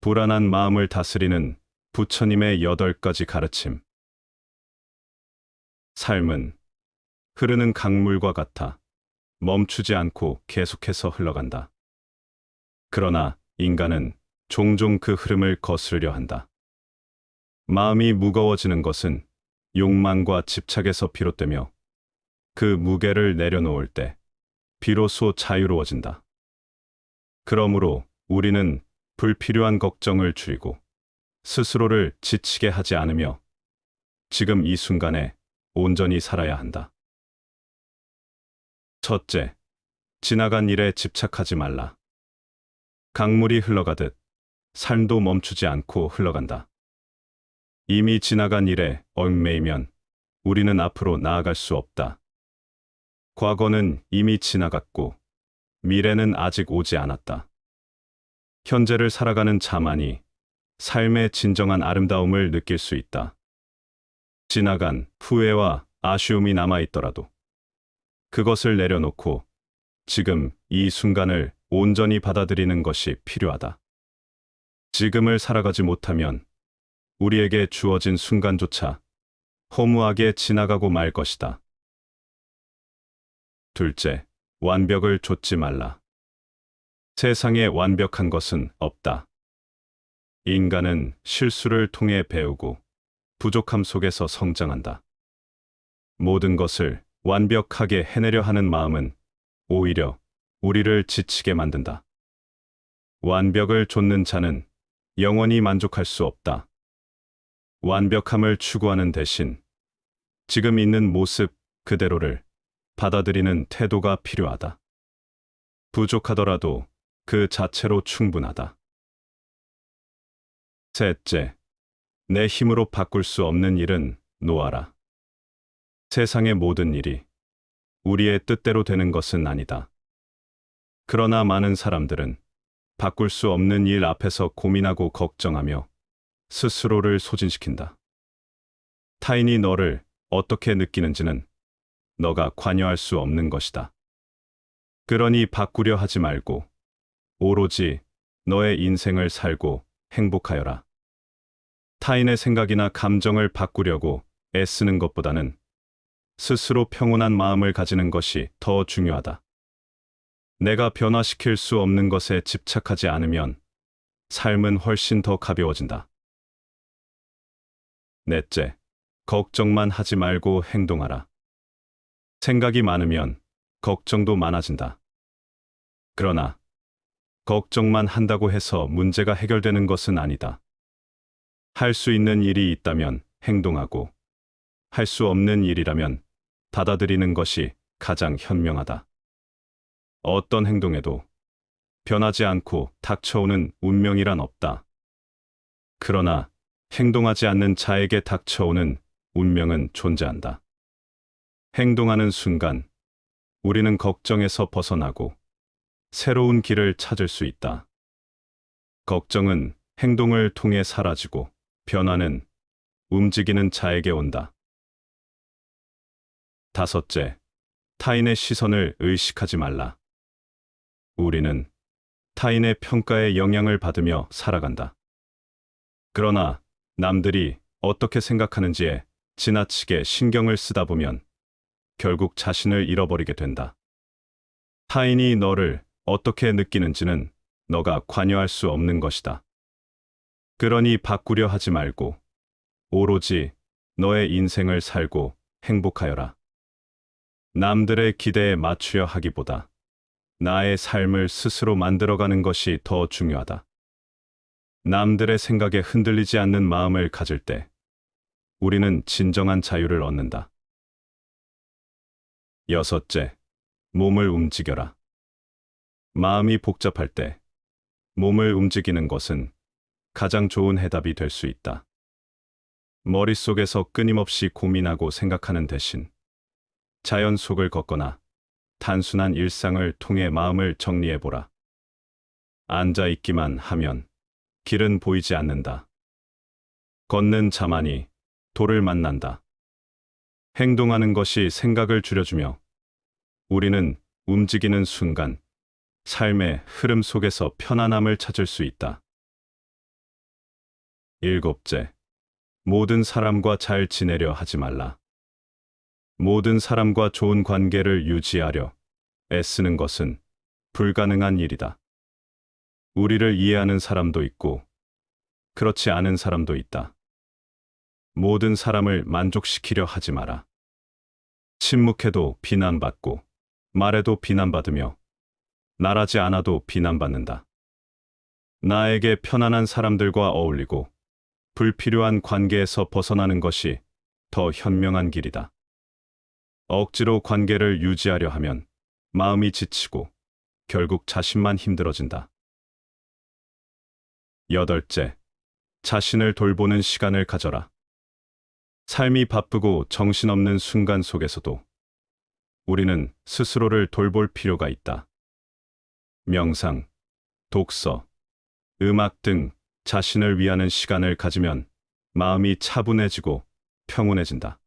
불안한 마음을 다스리는 부처님의 8가지 가르침. 삶은 흐르는 강물과 같아 멈추지 않고 계속해서 흘러간다. 그러나 인간은 종종 그 흐름을 거스르려 한다. 마음이 무거워지는 것은 욕망과 집착에서 비롯되며 그 무게를 내려놓을 때 비로소 자유로워진다. 그러므로 우리는 불필요한 걱정을 줄이고 스스로를 지치게 하지 않으며 지금 이 순간에 온전히 살아야 한다. 첫째, 지나간 일에 집착하지 말라. 강물이 흘러가듯 삶도 멈추지 않고 흘러간다. 이미 지나간 일에 얽매이면 우리는 앞으로 나아갈 수 없다. 과거는 이미 지나갔고 미래는 아직 오지 않았다. 현재를 살아가는 자만이 삶의 진정한 아름다움을 느낄 수 있다. 지나간 후회와 아쉬움이 남아있더라도 그것을 내려놓고 지금 이 순간을 온전히 받아들이는 것이 필요하다. 지금을 살아가지 못하면 우리에게 주어진 순간조차 허무하게 지나가고 말 것이다. 둘째, 완벽을 좇지 말라. 세상에 완벽한 것은 없다. 인간은 실수를 통해 배우고 부족함 속에서 성장한다. 모든 것을 완벽하게 해내려 하는 마음은 오히려 우리를 지치게 만든다. 완벽을 좇는 자는 영원히 만족할 수 없다. 완벽함을 추구하는 대신 지금 있는 모습 그대로를 받아들이는 태도가 필요하다. 부족하더라도 그 자체로 충분하다. 셋째, 내 힘으로 바꿀 수 없는 일은 놓아라. 세상의 모든 일이 우리의 뜻대로 되는 것은 아니다. 그러나 많은 사람들은 바꿀 수 없는 일 앞에서 고민하고 걱정하며 스스로를 소진시킨다. 타인이 너를 어떻게 느끼는지는 너가 관여할 수 없는 것이다. 그러니 바꾸려 하지 말고 오로지 너의 인생을 살고 행복하여라. 타인의 생각이나 감정을 바꾸려고 애쓰는 것보다는 스스로 평온한 마음을 가지는 것이 더 중요하다. 내가 변화시킬 수 없는 것에 집착하지 않으면 삶은 훨씬 더 가벼워진다. 넷째, 걱정만 하지 말고 행동하라. 생각이 많으면 걱정도 많아진다. 그러나 걱정만 한다고 해서 문제가 해결되는 것은 아니다. 할 수 있는 일이 있다면 행동하고 할 수 없는 일이라면 받아들이는 것이 가장 현명하다. 어떤 행동에도 변하지 않고 닥쳐오는 운명이란 없다. 그러나 행동하지 않는 자에게 닥쳐오는 운명은 존재한다. 행동하는 순간 우리는 걱정에서 벗어나고 새로운 길을 찾을 수 있다. 걱정은 행동을 통해 사라지고 변화는 움직이는 자에게 온다. 다섯째, 타인의 시선을 의식하지 말라. 우리는 타인의 평가에 영향을 받으며 살아간다. 그러나 남들이 어떻게 생각하는지에 지나치게 신경을 쓰다 보면 결국 자신을 잃어버리게 된다. 타인이 너를 어떻게 느끼는지는 너가 관여할 수 없는 것이다. 그러니 바꾸려 하지 말고 오로지 너의 인생을 살고 행복하여라. 남들의 기대에 맞추려 하기보다 나의 삶을 스스로 만들어가는 것이 더 중요하다. 남들의 생각에 흔들리지 않는 마음을 가질 때 우리는 진정한 자유를 얻는다. 여섯째, 몸을 움직여라. 마음이 복잡할 때 몸을 움직이는 것은 가장 좋은 해답이 될 수 있다. 머릿속에서 끊임없이 고민하고 생각하는 대신 자연 속을 걷거나 단순한 일상을 통해 마음을 정리해보라. 앉아 있기만 하면 길은 보이지 않는다. 걷는 자만이 도를 만난다. 행동하는 것이 생각을 줄여주며 우리는 움직이는 순간 삶의 흐름 속에서 편안함을 찾을 수 있다. 일곱째, 모든 사람과 잘 지내려 하지 말라. 모든 사람과 좋은 관계를 유지하려 애쓰는 것은 불가능한 일이다. 우리를 이해하는 사람도 있고, 그렇지 않은 사람도 있다. 모든 사람을 만족시키려 하지 마라. 침묵해도 비난받고, 말해도 비난받으며, 말하지 않아도 비난받는다. 나에게 편안한 사람들과 어울리고, 불필요한 관계에서 벗어나는 것이 더 현명한 길이다. 억지로 관계를 유지하려 하면 마음이 지치고 결국 자신만 힘들어진다. 여덟째, 자신을 돌보는 시간을 가져라. 삶이 바쁘고 정신없는 순간 속에서도 우리는 스스로를 돌볼 필요가 있다. 명상, 독서, 음악 등 자신을 위하는 시간을 가지면 마음이 차분해지고 평온해진다.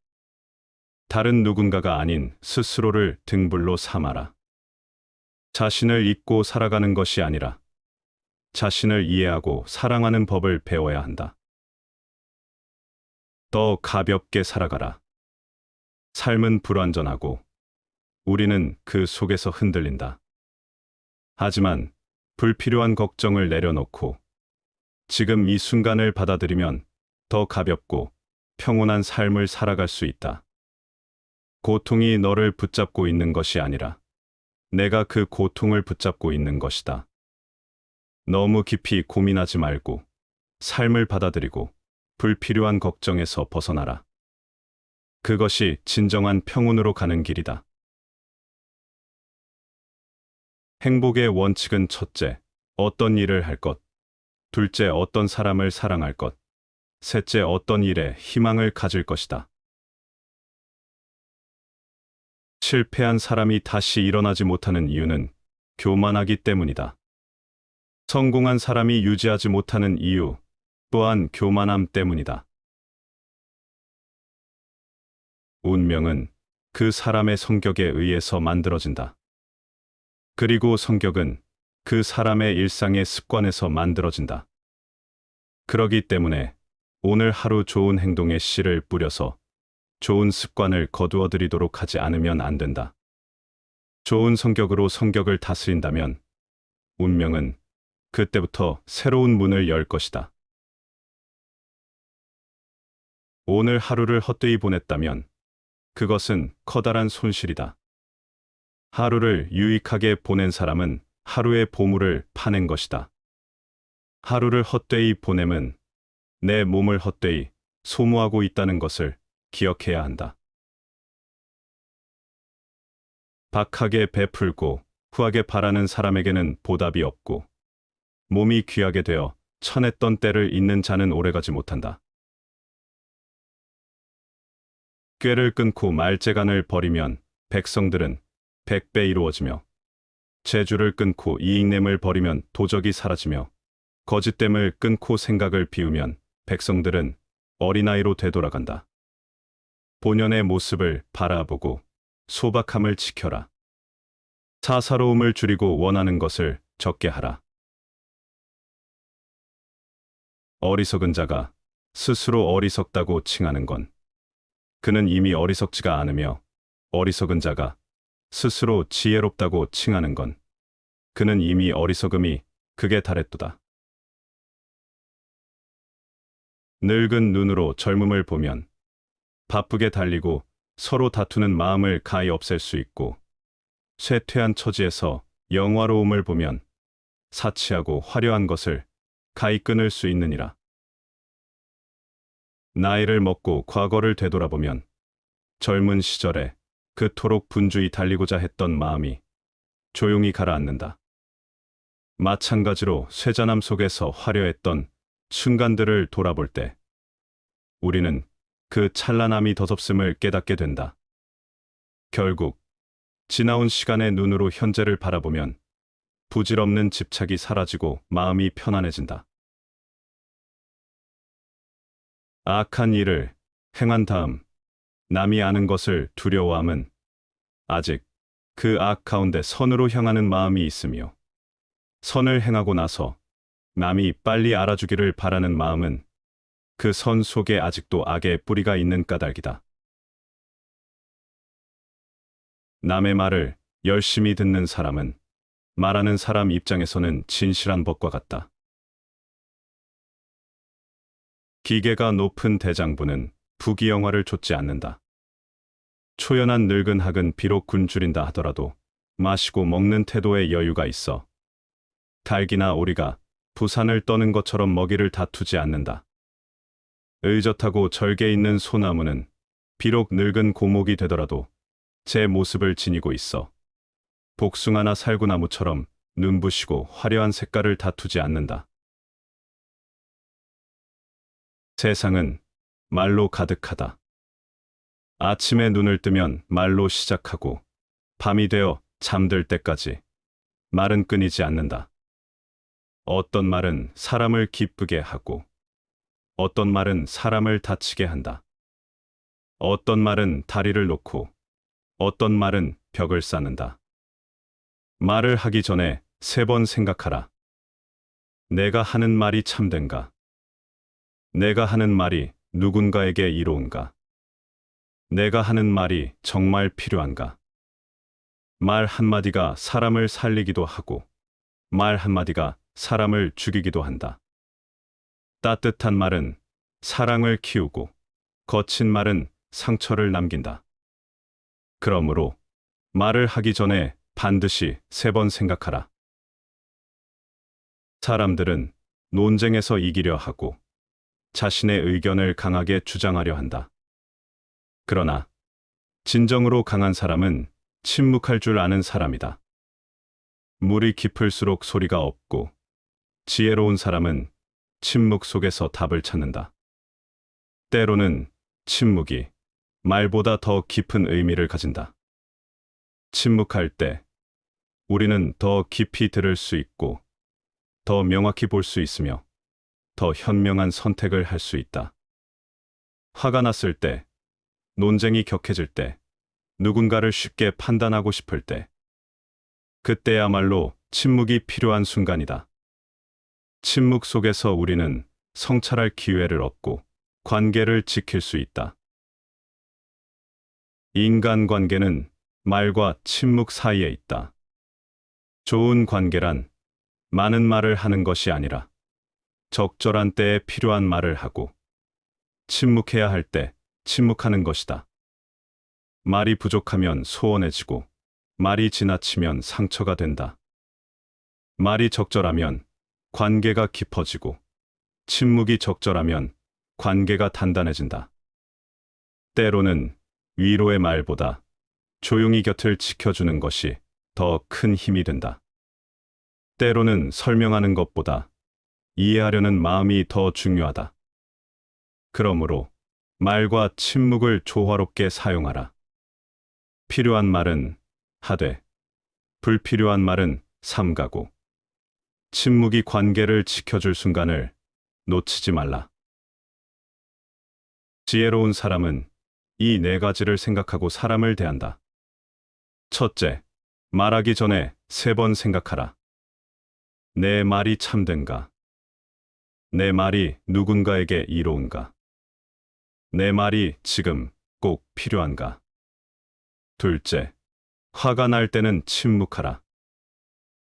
다른 누군가가 아닌 스스로를 등불로 삼아라. 자신을 잊고 살아가는 것이 아니라 자신을 이해하고 사랑하는 법을 배워야 한다. 더 가볍게 살아가라. 삶은 불완전하고 우리는 그 속에서 흔들린다. 하지만 불필요한 걱정을 내려놓고 지금 이 순간을 받아들이면 더 가볍고 평온한 삶을 살아갈 수 있다. 고통이 너를 붙잡고 있는 것이 아니라 내가 그 고통을 붙잡고 있는 것이다. 너무 깊이 고민하지 말고 삶을 받아들이고 불필요한 걱정에서 벗어나라. 그것이 진정한 평온으로 가는 길이다. 행복의 원칙은 첫째, 어떤 일을 할 것. 둘째, 어떤 사람을 사랑할 것. 셋째, 어떤 일에 희망을 가질 것이다. 실패한 사람이 다시 일어나지 못하는 이유는 교만하기 때문이다. 성공한 사람이 유지하지 못하는 이유 또한 교만함 때문이다. 운명은 그 사람의 성격에 의해서 만들어진다. 그리고 성격은 그 사람의 일상의 습관에서 만들어진다. 그러기 때문에 오늘 하루 좋은 행동의 씨를 뿌려서 좋은 습관을 거두어들이도록 하지 않으면 안 된다. 좋은 성격으로 성격을 다스린다면 운명은 그때부터 새로운 문을 열 것이다. 오늘 하루를 헛되이 보냈다면 그것은 커다란 손실이다. 하루를 유익하게 보낸 사람은 하루의 보물을 파낸 것이다. 하루를 헛되이 보냄은 내 몸을 헛되이 소모하고 있다는 것을 기억해야 한다. 박하게 베풀고 후하게 바라는 사람에게는 보답이 없고 몸이 귀하게 되어 천했던 때를 잊는 자는 오래가지 못한다. 꾀를 끊고 말재간을 버리면 백성들은 100배 이루어지며 재주를 끊고 이익냄을 버리면 도적이 사라지며 거짓됨을 끊고 생각을 비우면 백성들은 어린아이로 되돌아간다. 본연의 모습을 바라보고 소박함을 지켜라. 사사로움을 줄이고 원하는 것을 적게 하라. 어리석은 자가 스스로 어리석다고 칭하는 건 그는 이미 어리석지가 않으며 어리석은 자가 스스로 지혜롭다고 칭하는 건 그는 이미 어리석음이 극에 달했도다. 늙은 눈으로 젊음을 보면 바쁘게 달리고 서로 다투는 마음을 가히 없앨 수 있고 쇠퇴한 처지에서 영화로움을 보면 사치하고 화려한 것을 가히 끊을 수 있느니라. 나이를 먹고 과거를 되돌아보면 젊은 시절에 그토록 분주히 달리고자 했던 마음이 조용히 가라앉는다. 마찬가지로 쇠잔함 속에서 화려했던 순간들을 돌아볼 때 우리는 그 찬란함이 더덥음을 깨닫게 된다. 결국 지나온 시간의 눈으로 현재를 바라보면 부질없는 집착이 사라지고 마음이 편안해진다. 악한 일을 행한 다음 남이 아는 것을 두려워함은 아직 그 악 가운데 선으로 향하는 마음이 있으며 선을 행하고 나서 남이 빨리 알아주기를 바라는 마음은 그 선 속에 아직도 악의 뿌리가 있는 까닭이다. 남의 말을 열심히 듣는 사람은 말하는 사람 입장에서는 진실한 법과 같다. 기계가 높은 대장부는 부귀영화를 좇지 않는다. 초연한 늙은 학은 비록 굶주린다 하더라도 마시고 먹는 태도에 여유가 있어 닭이나 오리가 부산을 떠는 것처럼 먹이를 다투지 않는다. 의젓하고 절개 있는 소나무는 비록 늙은 고목이 되더라도 제 모습을 지니고 있어 복숭아나 살구나무처럼 눈부시고 화려한 색깔을 다투지 않는다. 세상은 말로 가득하다. 아침에 눈을 뜨면 말로 시작하고 밤이 되어 잠들 때까지 말은 끊이지 않는다. 어떤 말은 사람을 기쁘게 하고 어떤 말은 사람을 다치게 한다. 어떤 말은 다리를 놓고 어떤 말은 벽을 쌓는다. 말을 하기 전에 3번 생각하라. 내가 하는 말이 참된가? 내가 하는 말이 누군가에게 이로운가? 내가 하는 말이 정말 필요한가? 말 한마디가 사람을 살리기도 하고 말 한마디가 사람을 죽이기도 한다. 따뜻한 말은 사랑을 키우고 거친 말은 상처를 남긴다. 그러므로 말을 하기 전에 반드시 3번 생각하라. 사람들은 논쟁에서 이기려 하고 자신의 의견을 강하게 주장하려 한다. 그러나 진정으로 강한 사람은 침묵할 줄 아는 사람이다. 물이 깊을수록 소리가 없고 지혜로운 사람은 침묵 속에서 답을 찾는다. 때로는 침묵이 말보다 더 깊은 의미를 가진다. 침묵할 때 우리는 더 깊이 들을 수 있고 더 명확히 볼 수 있으며 더 현명한 선택을 할 수 있다. 화가 났을 때, 논쟁이 격해질 때, 누군가를 쉽게 판단하고 싶을 때, 그때야말로 침묵이 필요한 순간이다. 침묵 속에서 우리는 성찰할 기회를 얻고 관계를 지킬 수 있다. 인간관계는 말과 침묵 사이에 있다. 좋은 관계란 많은 말을 하는 것이 아니라 적절한 때에 필요한 말을 하고 침묵해야 할 때 침묵하는 것이다. 말이 부족하면 소원해지고 말이 지나치면 상처가 된다. 말이 적절하면 관계가 깊어지고 침묵이 적절하면 관계가 단단해진다. 때로는 위로의 말보다 조용히 곁을 지켜주는 것이 더 큰 힘이 된다. 때로는 설명하는 것보다 이해하려는 마음이 더 중요하다. 그러므로 말과 침묵을 조화롭게 사용하라. 필요한 말은 하되, 불필요한 말은 삼가고, 침묵이 관계를 지켜줄 순간을 놓치지 말라. 지혜로운 사람은 이 4가지를 생각하고 사람을 대한다. 첫째, 말하기 전에 3번 생각하라. 내 말이 참된가? 내 말이 누군가에게 이로운가? 내 말이 지금 꼭 필요한가? 둘째, 화가 날 때는 침묵하라.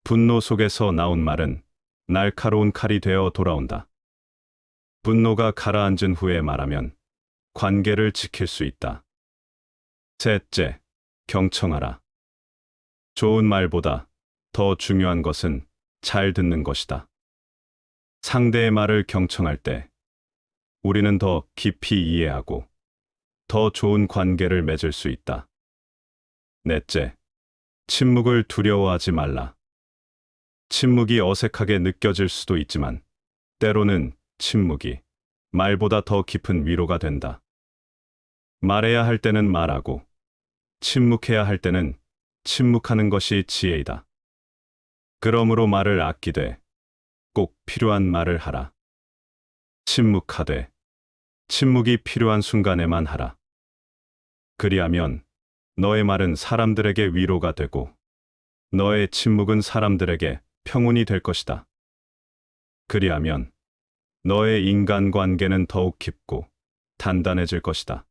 분노 속에서 나온 말은 날카로운 칼이 되어 돌아온다. 분노가 가라앉은 후에 말하면 관계를 지킬 수 있다. 셋째, 경청하라. 좋은 말보다 더 중요한 것은 잘 듣는 것이다. 상대의 말을 경청할 때 우리는 더 깊이 이해하고 더 좋은 관계를 맺을 수 있다. 넷째, 침묵을 두려워하지 말라. 침묵이 어색하게 느껴질 수도 있지만 때로는 침묵이 말보다 더 깊은 위로가 된다. 말해야 할 때는 말하고 침묵해야 할 때는 침묵하는 것이 지혜이다. 그러므로 말을 아끼되 꼭 필요한 말을 하라. 침묵하되 침묵이 필요한 순간에만 하라. 그리하면 너의 말은 사람들에게 위로가 되고 너의 침묵은 사람들에게 평온이 될 것이다. 그리하면 너의 인간관계는 더욱 깊고 단단해질 것이다.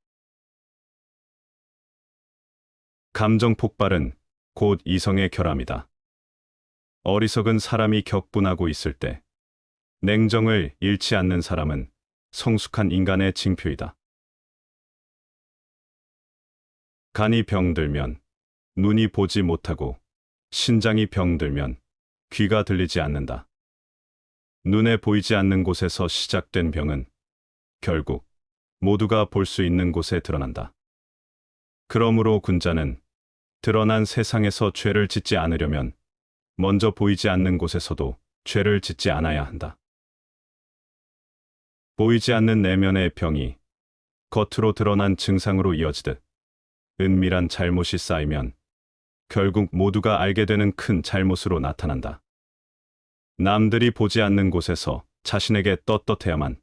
감정 폭발은 곧 이성의 결함이다. 어리석은 사람이 격분하고 있을 때 냉정을 잃지 않는 사람은 성숙한 인간의 징표이다. 간이 병들면 눈이 보지 못하고 신장이 병들면 귀가 들리지 않는다. 눈에 보이지 않는 곳에서 시작된 병은 결국 모두가 볼 수 있는 곳에 드러난다. 그러므로 군자는 드러난 세상에서 죄를 짓지 않으려면 먼저 보이지 않는 곳에서도 죄를 짓지 않아야 한다. 보이지 않는 내면의 병이 겉으로 드러난 증상으로 이어지듯 은밀한 잘못이 쌓이면 결국 모두가 알게 되는 큰 잘못으로 나타난다. 남들이 보지 않는 곳에서 자신에게 떳떳해야만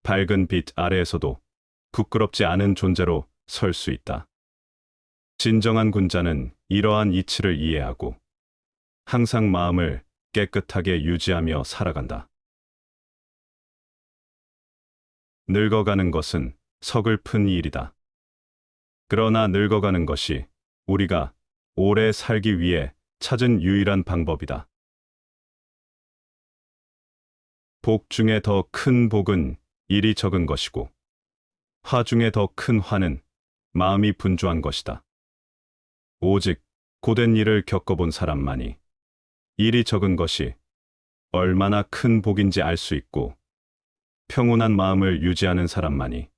밝은 빛 아래에서도 부끄럽지 않은 존재로 설 수 있다. 진정한 군자는 이러한 이치를 이해하고 항상 마음을 깨끗하게 유지하며 살아간다. 늙어가는 것은 서글픈 일이다. 그러나 늙어가는 것이 우리가 오래 살기 위해 찾은 유일한 방법이다. 복 중에 더 큰 복은 일이 적은 것이고 화 중에 더 큰 화는 마음이 분주한 것이다. 오직 고된 일을 겪어본 사람만이 일이 적은 것이 얼마나 큰 복인지 알 수 있고 평온한 마음을 유지하는 사람만이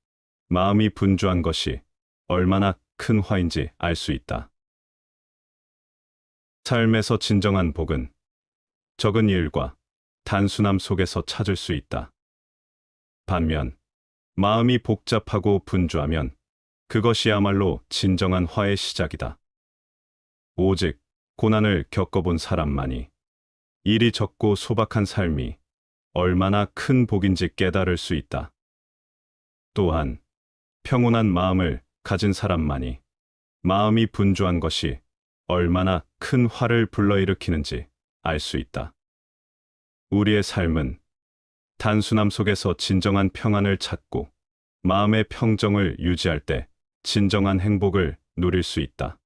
마음이 분주한 것이 얼마나 큰 화인지 알 수 있다. 삶에서 진정한 복은 적은 일과 단순함 속에서 찾을 수 있다. 반면 마음이 복잡하고 분주하면 그것이야말로 진정한 화의 시작이다. 오직 고난을 겪어본 사람만이 일이 적고 소박한 삶이 얼마나 큰 복인지 깨달을 수 있다. 또한 평온한 마음을 가진 사람만이 마음이 분주한 것이 얼마나 큰 화를 불러일으키는지 알 수 있다. 우리의 삶은 단순함 속에서 진정한 평안을 찾고 마음의 평정을 유지할 때 진정한 행복을 누릴 수 있다.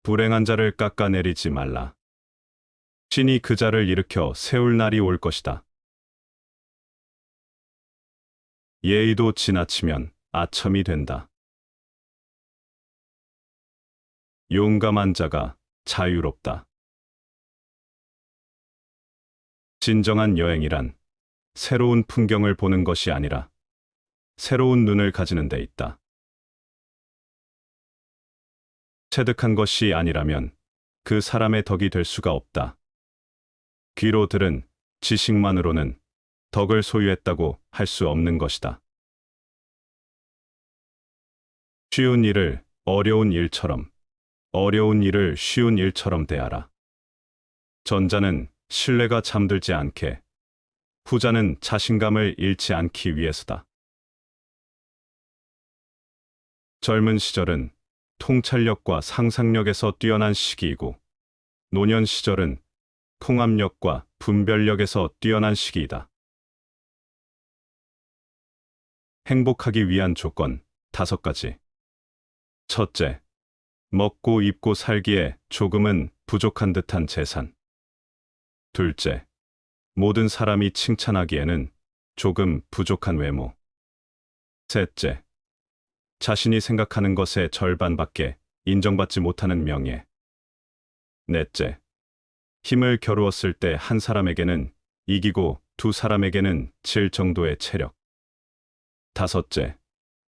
불행한 자를 깎아내리지 말라. 신이 그 자를 일으켜 세울 날이 올 것이다. 예의도 지나치면 아첨이 된다. 용감한 자가 자유롭다. 진정한 여행이란 새로운 풍경을 보는 것이 아니라 새로운 눈을 가지는 데 있다. 체득한 것이 아니라면 그 사람의 덕이 될 수가 없다. 귀로 들은 지식만으로는 덕을 소유했다고 할 수 없는 것이다. 쉬운 일을 어려운 일처럼, 어려운 일을 쉬운 일처럼 대하라. 전자는 신뢰가 잠들지 않게, 후자는 자신감을 잃지 않기 위해서다. 젊은 시절은 통찰력과 상상력에서 뛰어난 시기이고, 노년 시절은 통합력과 분별력에서 뛰어난 시기이다. 행복하기 위한 조건 5가지. 첫째, 먹고 입고 살기에 조금은 부족한 듯한 재산. 둘째, 모든 사람이 칭찬하기에는 조금 부족한 외모. 셋째, 자신이 생각하는 것의 절반밖에 인정받지 못하는 명예. 넷째, 힘을 겨루었을 때 한 사람에게는 이기고 두 사람에게는 질 정도의 체력. 다섯째,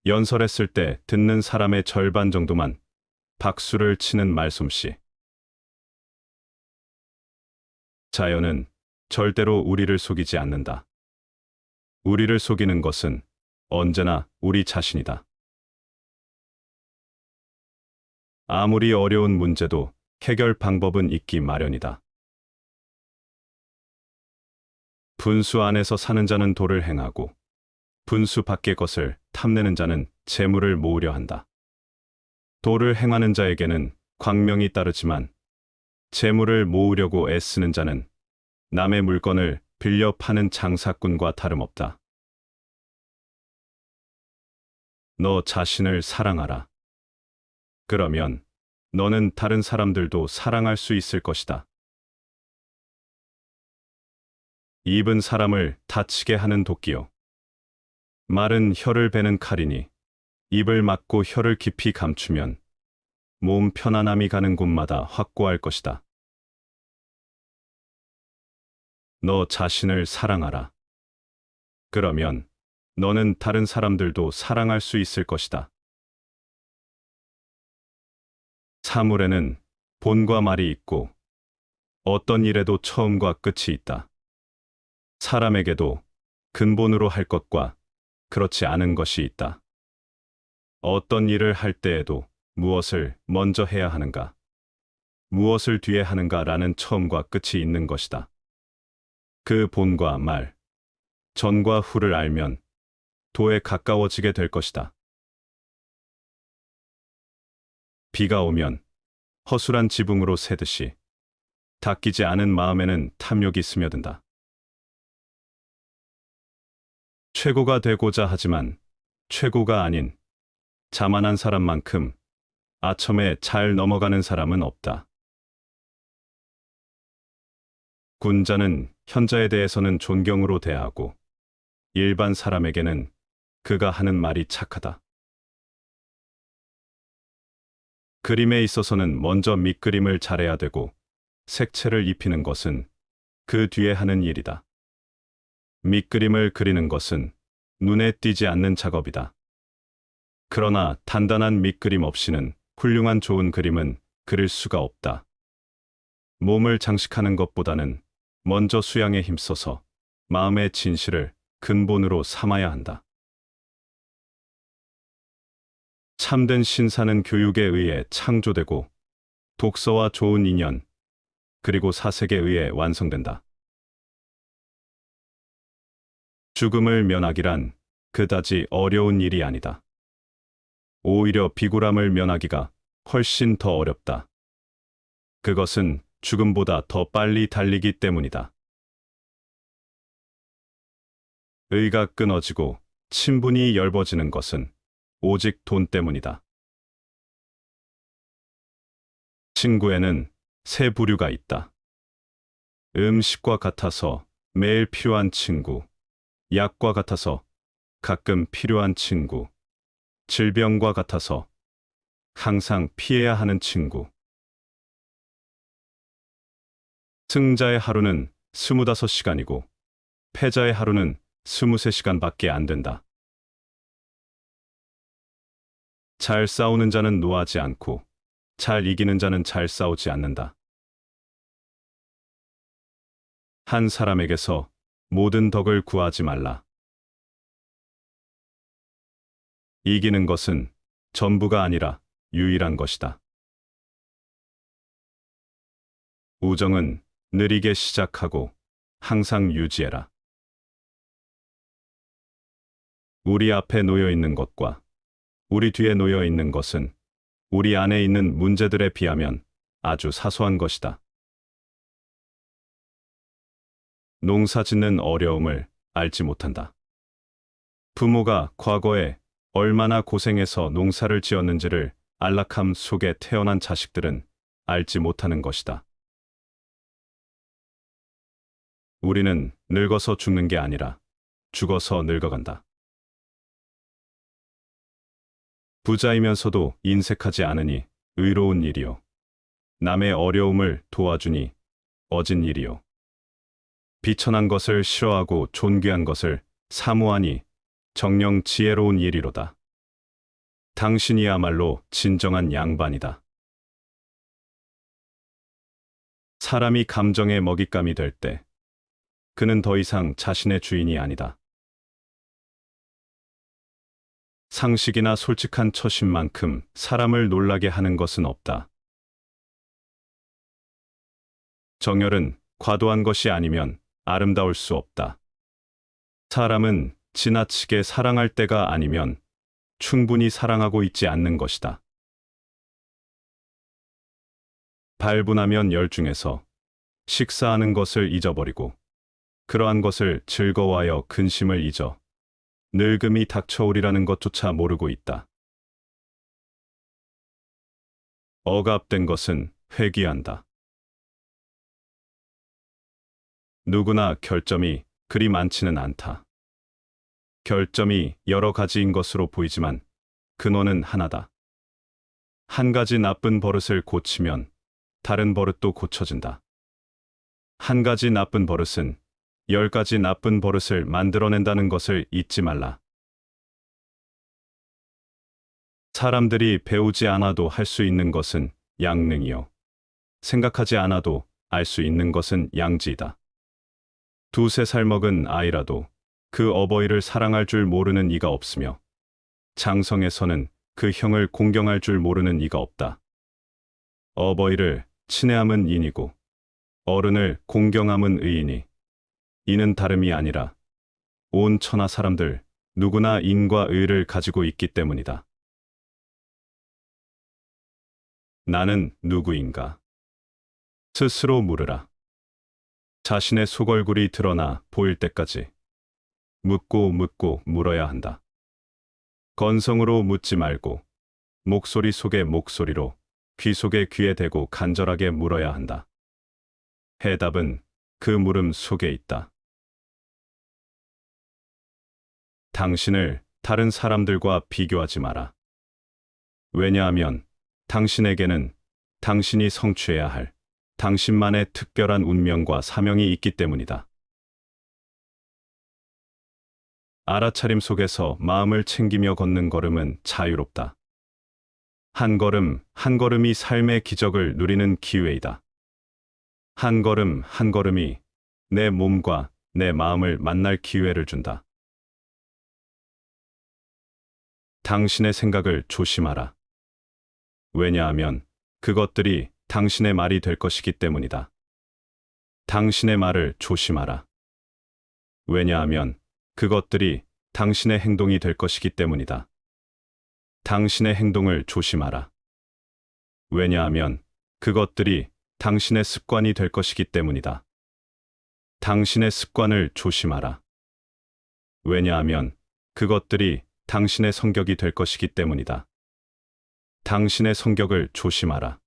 연설했을 때 듣는 사람의 절반 정도만 박수를 치는 말솜씨. 자연은 절대로 우리를 속이지 않는다. 우리를 속이는 것은 언제나 우리 자신이다. 아무리 어려운 문제도 해결 방법은 있기 마련이다. 분수 안에서 사는 자는 도를 행하고 분수 밖의 것을 탐내는 자는 재물을 모으려 한다. 도를 행하는 자에게는 광명이 따르지만 재물을 모으려고 애쓰는 자는 남의 물건을 빌려 파는 장사꾼과 다름없다. 너 자신을 사랑하라. 그러면 너는 다른 사람들도 사랑할 수 있을 것이다. 입은 사람을 다치게 하는 도끼요. 말은 혀를 베는 칼이니 입을 막고 혀를 깊이 감추면 몸 편안함이 가는 곳마다 확고할 것이다. 너 자신을 사랑하라. 그러면 너는 다른 사람들도 사랑할 수 있을 것이다. 사물에는 본과 말이 있고 어떤 일에도 처음과 끝이 있다. 사람에게도 근본으로 할 것과 그렇지 않은 것이 있다. 어떤 일을 할 때에도 무엇을 먼저 해야 하는가, 무엇을 뒤에 하는가라는 처음과 끝이 있는 것이다. 그 본과 말, 전과 후를 알면 도에 가까워지게 될 것이다. 비가 오면 허술한 지붕으로 새듯이 닦이지 않은 마음에는 탐욕이 스며든다. 최고가 되고자 하지만 최고가 아닌 자만한 사람만큼 아첨에 잘 넘어가는 사람은 없다. 군자는 현자에 대해서는 존경으로 대하고 일반 사람에게는 그가 하는 말이 착하다. 그림에 있어서는 먼저 밑그림을 잘해야 되고 색채를 입히는 것은 그 뒤에 하는 일이다. 밑그림을 그리는 것은 눈에 띄지 않는 작업이다. 그러나 단단한 밑그림 없이는 훌륭한 좋은 그림은 그릴 수가 없다. 몸을 장식하는 것보다는 먼저 수양에 힘써서 마음의 진실을 근본으로 삼아야 한다. 참된 신사는 교육에 의해 창조되고 독서와 좋은 인연, 그리고 사색에 의해 완성된다. 죽음을 면하기란 그다지 어려운 일이 아니다. 오히려 비굴함을 면하기가 훨씬 더 어렵다. 그것은 죽음보다 더 빨리 달리기 때문이다. 의가 끊어지고 친분이 엷어지는 것은 오직 돈 때문이다. 친구에는 세 부류가 있다. 음식과 같아서 매일 필요한 친구, 약과 같아서 가끔 필요한 친구, 질병과 같아서 항상 피해야 하는 친구. 승자의 하루는 25시간이고 패자의 하루는 23시간밖에 안 된다. 잘 싸우는 자는 노하지 않고 잘 이기는 자는 잘 싸우지 않는다. 한 사람에게서 모든 덕을 구하지 말라. 이기는 것은 전부가 아니라 유일한 것이다. 우정은 느리게 시작하고 항상 유지해라. 우리 앞에 놓여 있는 것과 우리 뒤에 놓여 있는 것은 우리 안에 있는 문제들에 비하면 아주 사소한 것이다. 농사 짓는 어려움을 알지 못한다. 부모가 과거에 얼마나 고생해서 농사를 지었는지를 안락함 속에 태어난 자식들은 알지 못하는 것이다. 우리는 늙어서 죽는 게 아니라 죽어서 늙어간다. 부자이면서도 인색하지 않으니 의로운 일이요. 남의 어려움을 도와주니 어진 일이요. 비천한 것을 싫어하고 존귀한 것을 사모하니 정녕 지혜로운 일이로다. 당신이야말로 진정한 양반이다. 사람이 감정의 먹잇감이 될 때 그는 더 이상 자신의 주인이 아니다. 상식이나 솔직한 처신만큼 사람을 놀라게 하는 것은 없다. 정열은 과도한 것이 아니면 아름다울 수 없다. 사람은 지나치게 사랑할 때가 아니면 충분히 사랑하고 있지 않는 것이다. 발분하면 열중해서 식사하는 것을 잊어버리고 그러한 것을 즐거워하여 근심을 잊어 늙음이 닥쳐오리라는 것조차 모르고 있다. 억압된 것은 회귀한다. 누구나 결점이 그리 많지는 않다. 결점이 여러 가지인 것으로 보이지만 근원은 하나다. 한 가지 나쁜 버릇을 고치면 다른 버릇도 고쳐진다. 한 가지 나쁜 버릇은 10가지 나쁜 버릇을 만들어낸다는 것을 잊지 말라. 사람들이 배우지 않아도 할 수 있는 것은 양능이요. 생각하지 않아도 알 수 있는 것은 양지이다. 2~3살 먹은 아이라도 그 어버이를 사랑할 줄 모르는 이가 없으며 장성에서는 그 형을 공경할 줄 모르는 이가 없다. 어버이를 친애함은 인이고 어른을 공경함은 의이니 이는 다름이 아니라 온 천하 사람들 누구나 인과 의를 가지고 있기 때문이다. 나는 누구인가? 스스로 물으라. 자신의 속얼굴이 드러나 보일 때까지 묻고 물어야 한다. 건성으로 묻지 말고 목소리 속의 목소리로 귀 속의 귀에 대고 간절하게 물어야 한다. 해답은 그 물음 속에 있다. 당신을 다른 사람들과 비교하지 마라. 왜냐하면 당신에게는 당신이 성취해야 할 당신만의 특별한 운명과 사명이 있기 때문이다. 알아차림 속에서 마음을 챙기며 걷는 걸음은 자유롭다. 한 걸음 한 걸음이 삶의 기적을 누리는 기회이다. 한 걸음 한 걸음이 내 몸과 내 마음을 만날 기회를 준다. 당신의 생각을 조심하라. 왜냐하면 그것들이 당신의 말이 될 것이기 때문이다. 당신의 말을 조심하라. 왜냐하면 그것들이 당신의 행동이 될 것이기 때문이다. 당신의 행동을 조심하라. 왜냐하면 그것들이 당신의 습관이 될 것이기 때문이다. 당신의 습관을 조심하라. 왜냐하면 그것들이 당신의 성격이 될 것이기 때문이다. 당신의 성격을 조심하라.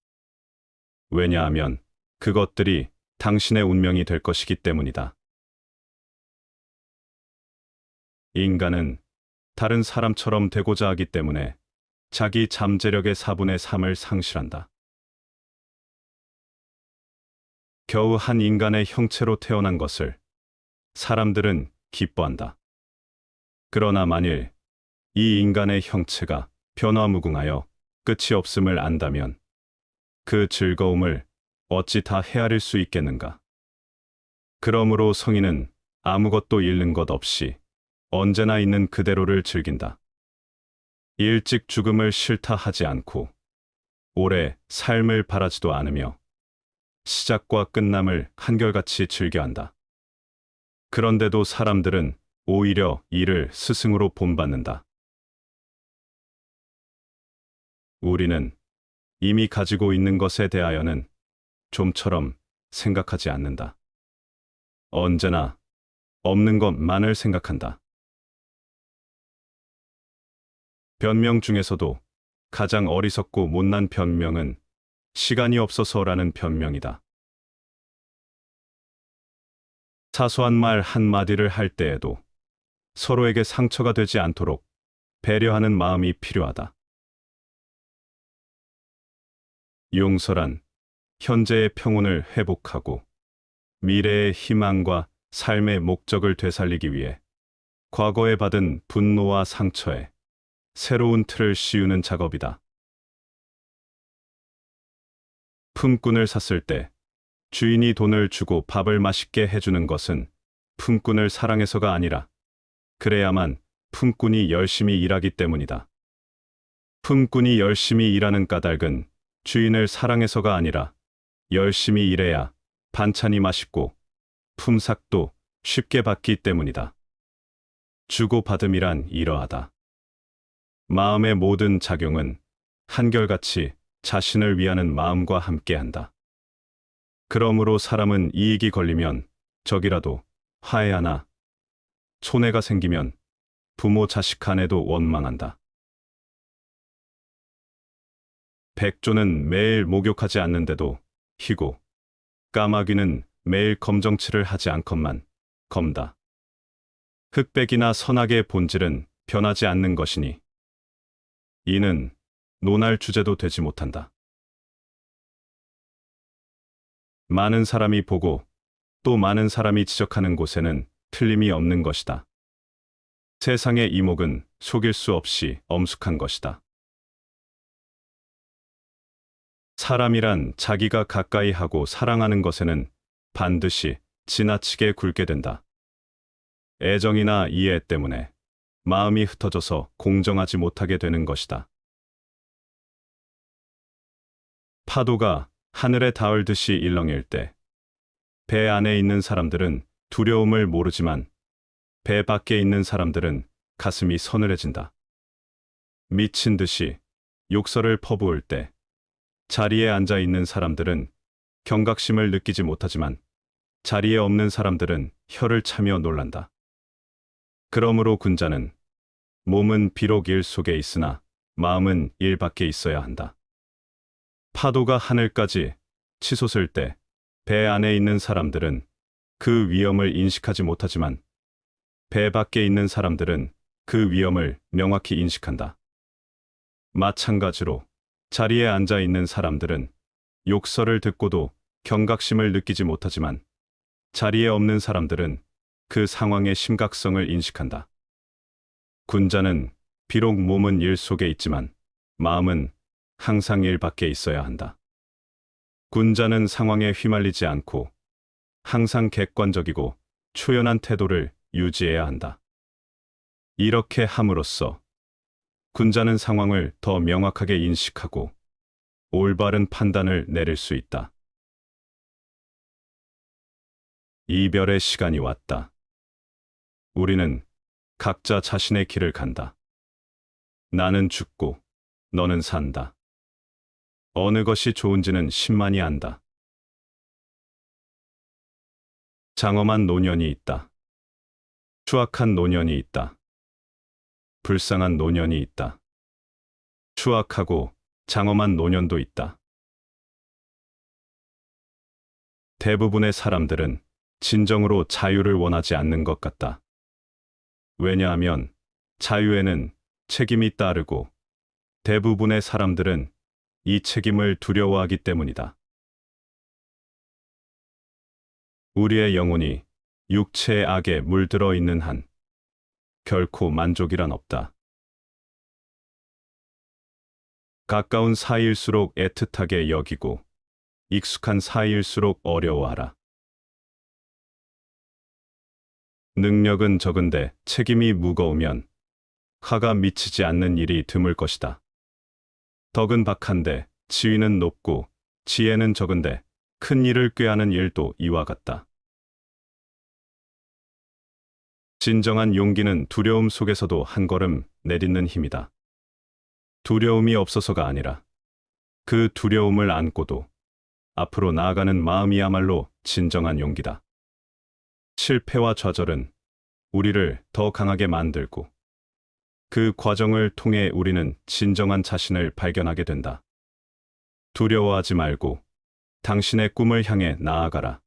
왜냐하면 그것들이 당신의 운명이 될 것이기 때문이다. 인간은 다른 사람처럼 되고자 하기 때문에 자기 잠재력의 4분의 3을 상실한다. 겨우 한 인간의 형체로 태어난 것을 사람들은 기뻐한다. 그러나 만일 이 인간의 형체가 변화무궁하여 끝이 없음을 안다면 그 즐거움을 어찌 다 헤아릴 수 있겠는가? 그러므로 성인은 아무것도 잃는 것 없이 언제나 있는 그대로를 즐긴다. 일찍 죽음을 싫다 하지 않고 오래 삶을 바라지도 않으며 시작과 끝남을 한결같이 즐겨한다. 그런데도 사람들은 오히려 이를 스승으로 본받는다. 우리는 이미 가지고 있는 것에 대하여는 좀처럼 생각하지 않는다. 언제나 없는 것만을 생각한다. 변명 중에서도 가장 어리석고 못난 변명은 시간이 없어서라는 변명이다. 사소한 말 한마디를 할 때에도 서로에게 상처가 되지 않도록 배려하는 마음이 필요하다. 용서란 현재의 평온을 회복하고 미래의 희망과 삶의 목적을 되살리기 위해 과거에 받은 분노와 상처에 새로운 틀을 씌우는 작업이다. 품꾼을 샀을 때 주인이 돈을 주고 밥을 맛있게 해주는 것은 품꾼을 사랑해서가 아니라 그래야만 품꾼이 열심히 일하기 때문이다. 품꾼이 열심히 일하는 까닭은 주인을 사랑해서가 아니라 열심히 일해야 반찬이 맛있고 품삯도 쉽게 받기 때문이다. 주고받음이란 이러하다. 마음의 모든 작용은 한결같이 자신을 위하는 마음과 함께한다. 그러므로 사람은 이익이 걸리면 적이라도 화해하나 손해가 생기면 부모 자식 간에도 원망한다. 백조는 매일 목욕하지 않는데도 희고 까마귀는 매일 검정칠을 하지 않건만 검다. 흑백이나 선악의 본질은 변하지 않는 것이니 이는 논할 주제도 되지 못한다. 많은 사람이 보고 또 많은 사람이 지적하는 곳에는 틀림이 없는 것이다. 세상의 이목은 속일 수 없이 엄숙한 것이다. 사람이란 자기가 가까이 하고 사랑하는 것에는 반드시 지나치게 굴게 된다. 애정이나 이해 때문에 마음이 흩어져서 공정하지 못하게 되는 것이다. 파도가 하늘에 닿을 듯이 일렁일 때 배 안에 있는 사람들은 두려움을 모르지만 배 밖에 있는 사람들은 가슴이 서늘해진다. 미친 듯이 욕설을 퍼부을 때 자리에 앉아 있는 사람들은 경각심을 느끼지 못하지만 자리에 없는 사람들은 혀를 차며 놀란다. 그러므로 군자는 몸은 비록 일 속에 있으나 마음은 일 밖에 있어야 한다. 파도가 하늘까지 치솟을 때 배 안에 있는 사람들은 그 위험을 인식하지 못하지만 배 밖에 있는 사람들은 그 위험을 명확히 인식한다. 마찬가지로 자리에 앉아 있는 사람들은 욕설을 듣고도 경각심을 느끼지 못하지만 자리에 없는 사람들은 그 상황의 심각성을 인식한다. 군자는 비록 몸은 일 속에 있지만 마음은 항상 일 밖에 있어야 한다. 군자는 상황에 휘말리지 않고 항상 객관적이고 초연한 태도를 유지해야 한다. 이렇게 함으로써 군자는 상황을 더 명확하게 인식하고 올바른 판단을 내릴 수 있다. 이별의 시간이 왔다. 우리는 각자 자신의 길을 간다. 나는 죽고 너는 산다. 어느 것이 좋은지는 신만이 안다. 장엄한 노년이 있다. 추악한 노년이 있다. 불쌍한 노년이 있다. 추악하고 장엄한 노년도 있다. 대부분의 사람들은 진정으로 자유를 원하지 않는 것 같다. 왜냐하면 자유에는 책임이 따르고 대부분의 사람들은 이 책임을 두려워하기 때문이다. 우리의 영혼이 육체의 악에 물들어 있는 한 결코 만족이란 없다. 가까운 사이일수록 애틋하게 여기고 익숙한 사이일수록 어려워하라. 능력은 적은데 책임이 무거우면 화가 미치지 않는 일이 드물 것이다. 덕은 박한데 지위는 높고 지혜는 적은데 큰 일을 꾀하는 일도 이와 같다. 진정한 용기는 두려움 속에서도 한 걸음 내딛는 힘이다. 두려움이 없어서가 아니라 그 두려움을 안고도 앞으로 나아가는 마음이야말로 진정한 용기다. 실패와 좌절은 우리를 더 강하게 만들고 그 과정을 통해 우리는 진정한 자신을 발견하게 된다. 두려워하지 말고 당신의 꿈을 향해 나아가라.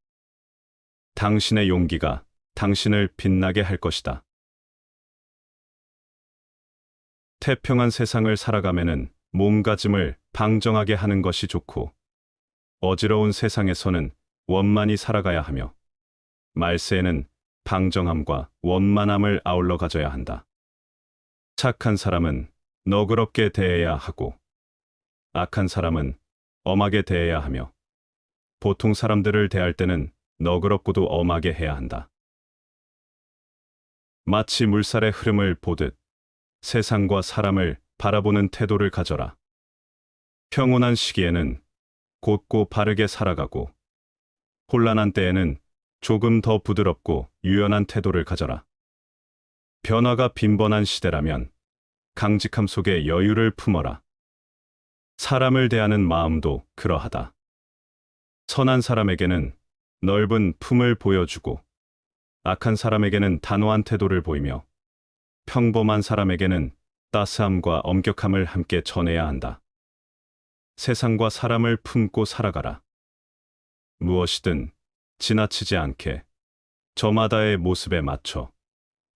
당신의 용기가 당신을 빛나게 할 것이다. 태평한 세상을 살아가면은 몸가짐을 방정하게 하는 것이 좋고 어지러운 세상에서는 원만히 살아가야 하며 말세에는 방정함과 원만함을 아울러 가져야 한다. 착한 사람은 너그럽게 대해야 하고 악한 사람은 엄하게 대해야 하며 보통 사람들을 대할 때는 너그럽고도 엄하게 해야 한다. 마치 물살의 흐름을 보듯 세상과 사람을 바라보는 태도를 가져라. 평온한 시기에는 곧고 바르게 살아가고 혼란한 때에는 조금 더 부드럽고 유연한 태도를 가져라. 변화가 빈번한 시대라면 강직함 속에 여유를 품어라. 사람을 대하는 마음도 그러하다. 선한 사람에게는 넓은 품을 보여주고 악한 사람에게는 단호한 태도를 보이며 평범한 사람에게는 따스함과 엄격함을 함께 전해야 한다. 세상과 사람을 품고 살아가라. 무엇이든 지나치지 않게 저마다의 모습에 맞춰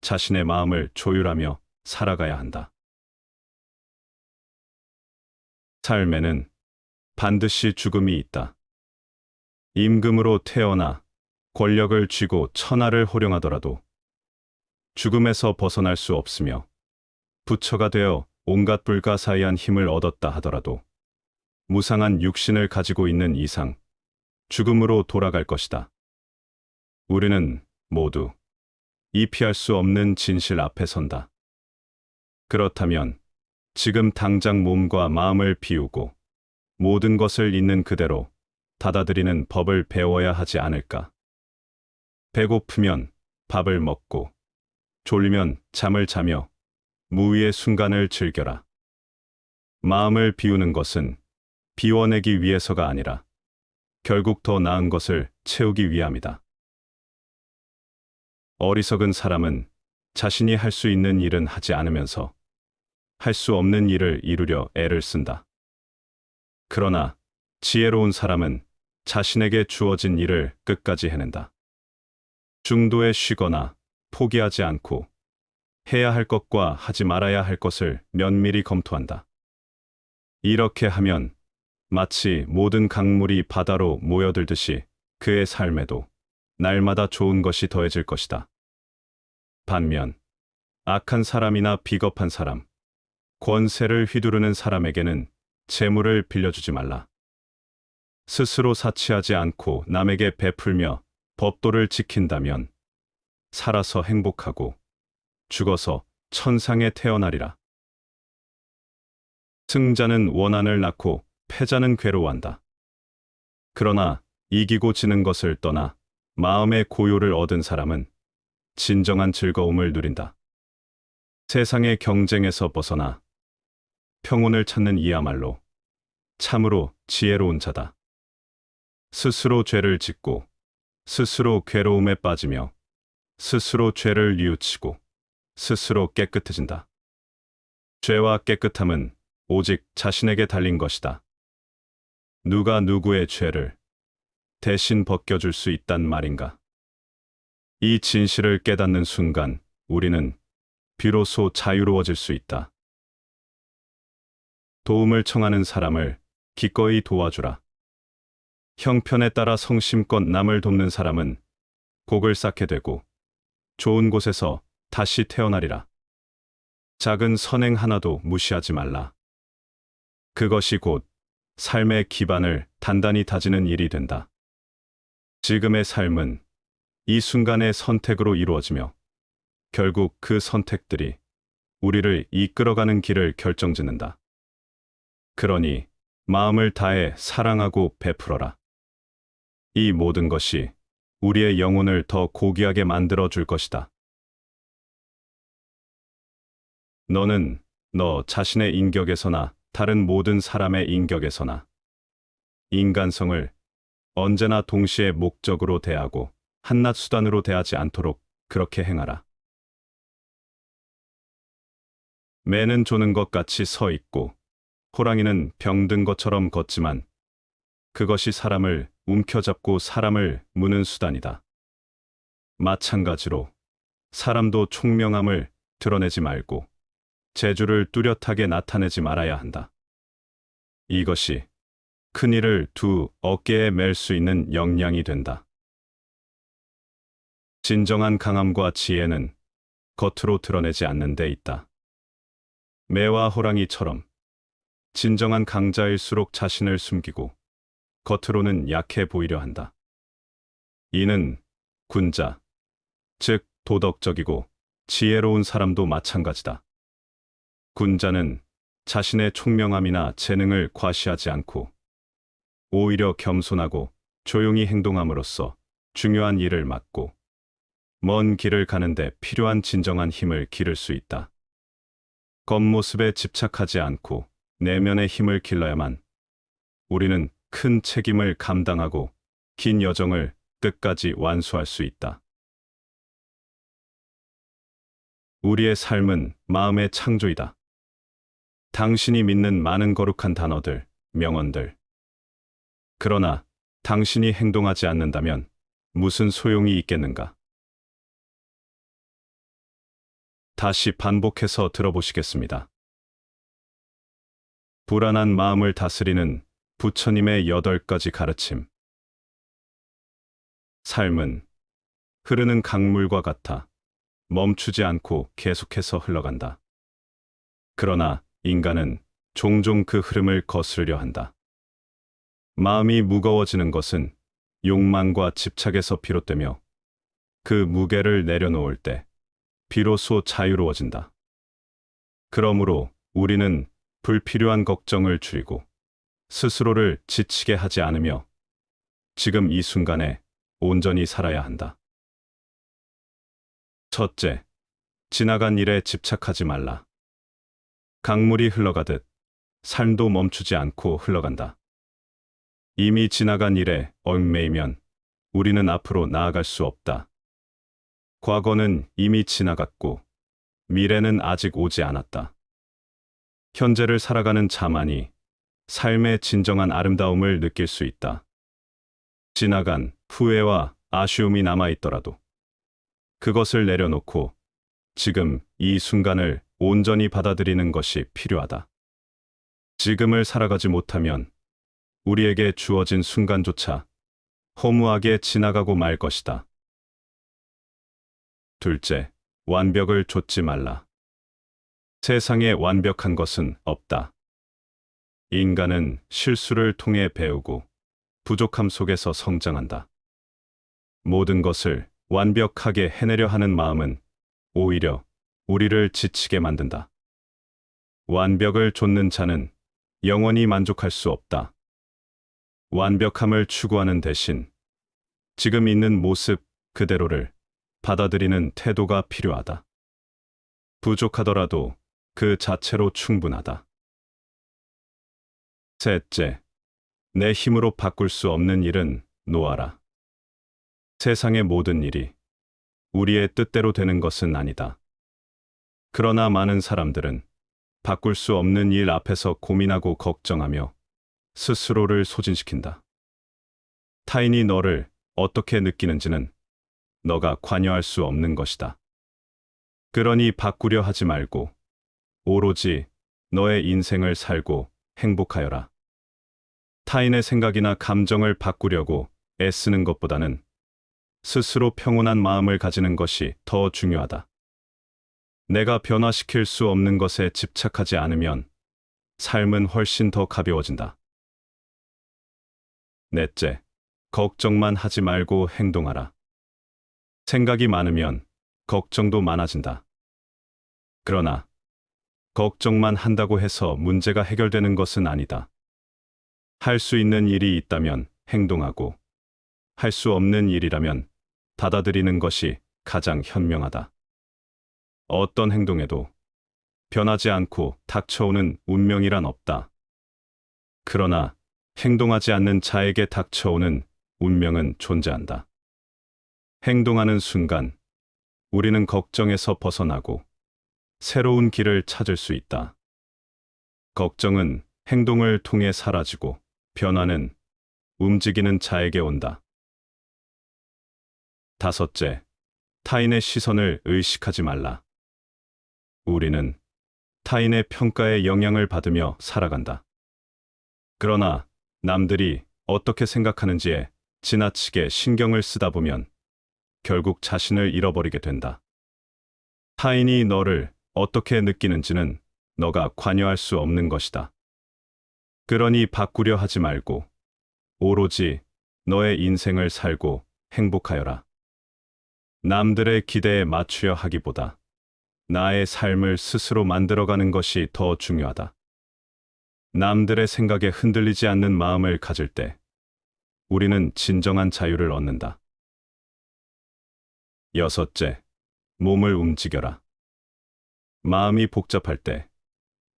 자신의 마음을 조율하며 살아가야 한다. 삶에는 반드시 죽음이 있다. 임금으로 태어나 권력을 쥐고 천하를 호령하더라도 죽음에서 벗어날 수 없으며 부처가 되어 온갖 불가사의한 힘을 얻었다 하더라도 무상한 육신을 가지고 있는 이상 죽음으로 돌아갈 것이다. 우리는 모두 이 피할 수 없는 진실 앞에 선다. 그렇다면 지금 당장 몸과 마음을 비우고 모든 것을 있는 그대로 받아들이는 법을 배워야 하지 않을까? 배고프면 밥을 먹고 졸리면 잠을 자며 무위의 순간을 즐겨라. 마음을 비우는 것은 비워내기 위해서가 아니라 결국 더 나은 것을 채우기 위함이다. 어리석은 사람은 자신이 할 수 있는 일은 하지 않으면서 할 수 없는 일을 이루려 애를 쓴다. 그러나 지혜로운 사람은 자신에게 주어진 일을 끝까지 해낸다. 중도에 쉬거나 포기하지 않고 해야 할 것과 하지 말아야 할 것을 면밀히 검토한다. 이렇게 하면 마치 모든 강물이 바다로 모여들듯이 그의 삶에도 날마다 좋은 것이 더해질 것이다. 반면 악한 사람이나 비겁한 사람, 권세를 휘두르는 사람에게는 재물을 빌려주지 말라. 스스로 사치하지 않고 남에게 베풀며 법도를 지킨다면 살아서 행복하고 죽어서 천상에 태어나리라. 승자는 원한을 낳고 패자는 괴로워한다. 그러나 이기고 지는 것을 떠나 마음의 고요를 얻은 사람은 진정한 즐거움을 누린다. 세상의 경쟁에서 벗어나 평온을 찾는 이야말로 참으로 지혜로운 자다. 스스로 죄를 짓고 스스로 괴로움에 빠지며 스스로 죄를 뉘우치고 스스로 깨끗해진다. 죄와 깨끗함은 오직 자신에게 달린 것이다. 누가 누구의 죄를 대신 벗겨줄 수 있단 말인가? 이 진실을 깨닫는 순간 우리는 비로소 자유로워질 수 있다. 도움을 청하는 사람을 기꺼이 도와주라. 형편에 따라 성심껏 남을 돕는 사람은 복을 쌓게 되고 좋은 곳에서 다시 태어나리라. 작은 선행 하나도 무시하지 말라. 그것이 곧 삶의 기반을 단단히 다지는 일이 된다. 지금의 삶은 이 순간의 선택으로 이루어지며 결국 그 선택들이 우리를 이끌어가는 길을 결정짓는다. 그러니 마음을 다해 사랑하고 베풀어라. 이 모든 것이 우리의 영혼을 더 고귀하게 만들어 줄 것이다. 너는 너 자신의 인격에서나 다른 모든 사람의 인격에서나 인간성을 언제나 동시에 목적으로 대하고 한낱 수단으로 대하지 않도록 그렇게 행하라. 매는 조는 것 같이 서 있고 호랑이는 병든 것처럼 걷지만 그것이 사람을 움켜잡고 사람을 무는 수단이다. 마찬가지로 사람도 총명함을 드러내지 말고 재주를 뚜렷하게 나타내지 말아야 한다. 이것이 큰 일을 두 어깨에 맬 수 있는 역량이 된다. 진정한 강함과 지혜는 겉으로 드러내지 않는 데 있다. 매와 호랑이처럼 진정한 강자일수록 자신을 숨기고 겉으로는 약해 보이려 한다. 이는 군자, 즉 도덕적이고 지혜로운 사람도 마찬가지다. 군자는 자신의 총명함이나 재능을 과시하지 않고 오히려 겸손하고 조용히 행동함으로써 중요한 일을 맡고 먼 길을 가는데 필요한 진정한 힘을 기를 수 있다. 겉모습에 집착하지 않고 내면의 힘을 길러야만 우리는 큰 책임을 감당하고 긴 여정을 끝까지 완수할 수 있다. 우리의 삶은 마음의 창조이다. 당신이 믿는 많은 거룩한 단어들, 명언들. 그러나 당신이 행동하지 않는다면 무슨 소용이 있겠는가? 다시 반복해서 들어보시겠습니다. 불안한 마음을 다스리는 부처님의 8가지 가르침. 삶은 흐르는 강물과 같아 멈추지 않고 계속해서 흘러간다. 그러나 인간은 종종 그 흐름을 거스르려 한다. 마음이 무거워지는 것은 욕망과 집착에서 비롯되며 그 무게를 내려놓을 때 비로소 자유로워진다. 그러므로 우리는 불필요한 걱정을 줄이고 스스로를 지치게 하지 않으며 지금 이 순간에 온전히 살아야 한다. 첫째, 지나간 일에 집착하지 말라. 강물이 흘러가듯 삶도 멈추지 않고 흘러간다. 이미 지나간 일에 얽매이면 우리는 앞으로 나아갈 수 없다. 과거는 이미 지나갔고 미래는 아직 오지 않았다. 현재를 살아가는 자만이 삶의 진정한 아름다움을 느낄 수 있다. 지나간 후회와 아쉬움이 남아있더라도 그것을 내려놓고 지금 이 순간을 온전히 받아들이는 것이 필요하다. 지금을 살아가지 못하면 우리에게 주어진 순간조차 허무하게 지나가고 말 것이다. 둘째, 완벽을 좇지 말라. 세상에 완벽한 것은 없다. 인간은 실수를 통해 배우고 부족함 속에서 성장한다. 모든 것을 완벽하게 해내려 하는 마음은 오히려 우리를 지치게 만든다. 완벽을 좇는 자는 영원히 만족할 수 없다. 완벽함을 추구하는 대신 지금 있는 모습 그대로를 받아들이는 태도가 필요하다. 부족하더라도 그 자체로 충분하다. 셋째, 내 힘으로 바꿀 수 없는 일은 놓아라. 세상의 모든 일이 우리의 뜻대로 되는 것은 아니다. 그러나 많은 사람들은 바꿀 수 없는 일 앞에서 고민하고 걱정하며 스스로를 소진시킨다. 타인이 너를 어떻게 느끼는지는 너가 관여할 수 없는 것이다. 그러니 바꾸려 하지 말고 오로지 너의 인생을 살고 행복하여라. 타인의 생각이나 감정을 바꾸려고 애쓰는 것보다는 스스로 평온한 마음을 가지는 것이 더 중요하다. 내가 변화시킬 수 없는 것에 집착하지 않으면 삶은 훨씬 더 가벼워진다. 넷째, 걱정만 하지 말고 행동하라. 생각이 많으면 걱정도 많아진다. 그러나 걱정만 한다고 해서 문제가 해결되는 것은 아니다. 할 수 있는 일이 있다면 행동하고 할 수 없는 일이라면 받아들이는 것이 가장 현명하다. 어떤 행동에도 변하지 않고 닥쳐오는 운명이란 없다. 그러나 행동하지 않는 자에게 닥쳐오는 운명은 존재한다. 행동하는 순간 우리는 걱정에서 벗어나고 새로운 길을 찾을 수 있다. 걱정은 행동을 통해 사라지고 변화는 움직이는 자에게 온다. 다섯째, 타인의 시선을 의식하지 말라. 우리는 타인의 평가에 영향을 받으며 살아간다. 그러나 남들이 어떻게 생각하는지에 지나치게 신경을 쓰다 보면 결국 자신을 잃어버리게 된다. 타인이 너를 어떻게 느끼는지는 너가 관여할 수 없는 것이다. 그러니 바꾸려 하지 말고 오로지 너의 인생을 살고 행복하여라. 남들의 기대에 맞추려 하기보다 나의 삶을 스스로 만들어가는 것이 더 중요하다. 남들의 생각에 흔들리지 않는 마음을 가질 때 우리는 진정한 자유를 얻는다. 여섯째, 몸을 움직여라. 마음이 복잡할 때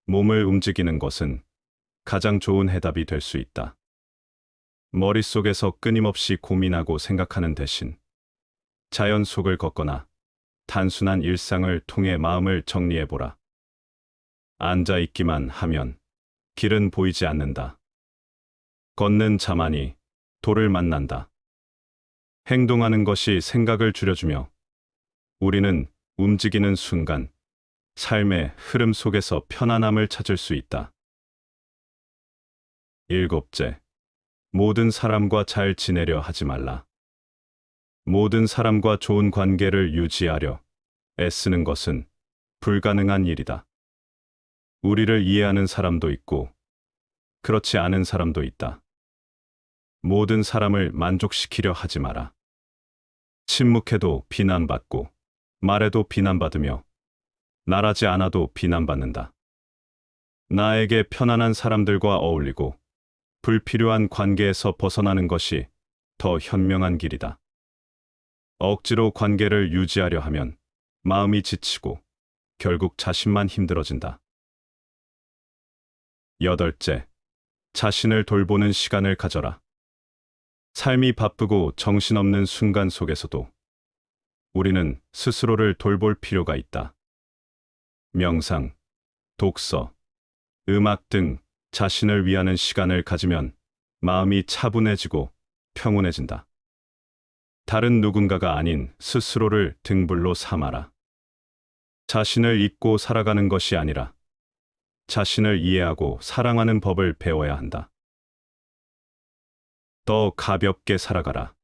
몸을 움직이는 것은 가장 좋은 해답이 될 수 있다. 머릿속에서 끊임없이 고민하고 생각하는 대신 자연 속을 걷거나 단순한 일상을 통해 마음을 정리해보라. 앉아 있기만 하면 길은 보이지 않는다. 걷는 자만이 도를 만난다. 행동하는 것이 생각을 줄여주며 우리는 움직이는 순간 삶의 흐름 속에서 편안함을 찾을 수 있다. 일곱째, 모든 사람과 잘 지내려 하지 말라. 모든 사람과 좋은 관계를 유지하려 애쓰는 것은 불가능한 일이다. 우리를 이해하는 사람도 있고, 그렇지 않은 사람도 있다. 모든 사람을 만족시키려 하지 마라. 침묵해도 비난받고, 말해도 비난받으며, 말하지 않아도 비난받는다. 나에게 편안한 사람들과 어울리고, 불필요한 관계에서 벗어나는 것이 더 현명한 길이다. 억지로 관계를 유지하려 하면 마음이 지치고 결국 자신만 힘들어진다. 여덟째, 자신을 돌보는 시간을 가져라. 삶이 바쁘고 정신없는 순간 속에서도 우리는 스스로를 돌볼 필요가 있다. 명상, 독서, 음악 등 자신을 위하는 시간을 가지면 마음이 차분해지고 평온해진다. 다른 누군가가 아닌 스스로를 등불로 삼아라. 자신을 잊고 살아가는 것이 아니라 자신을 이해하고 사랑하는 법을 배워야 한다. 더 가볍게 살아가라.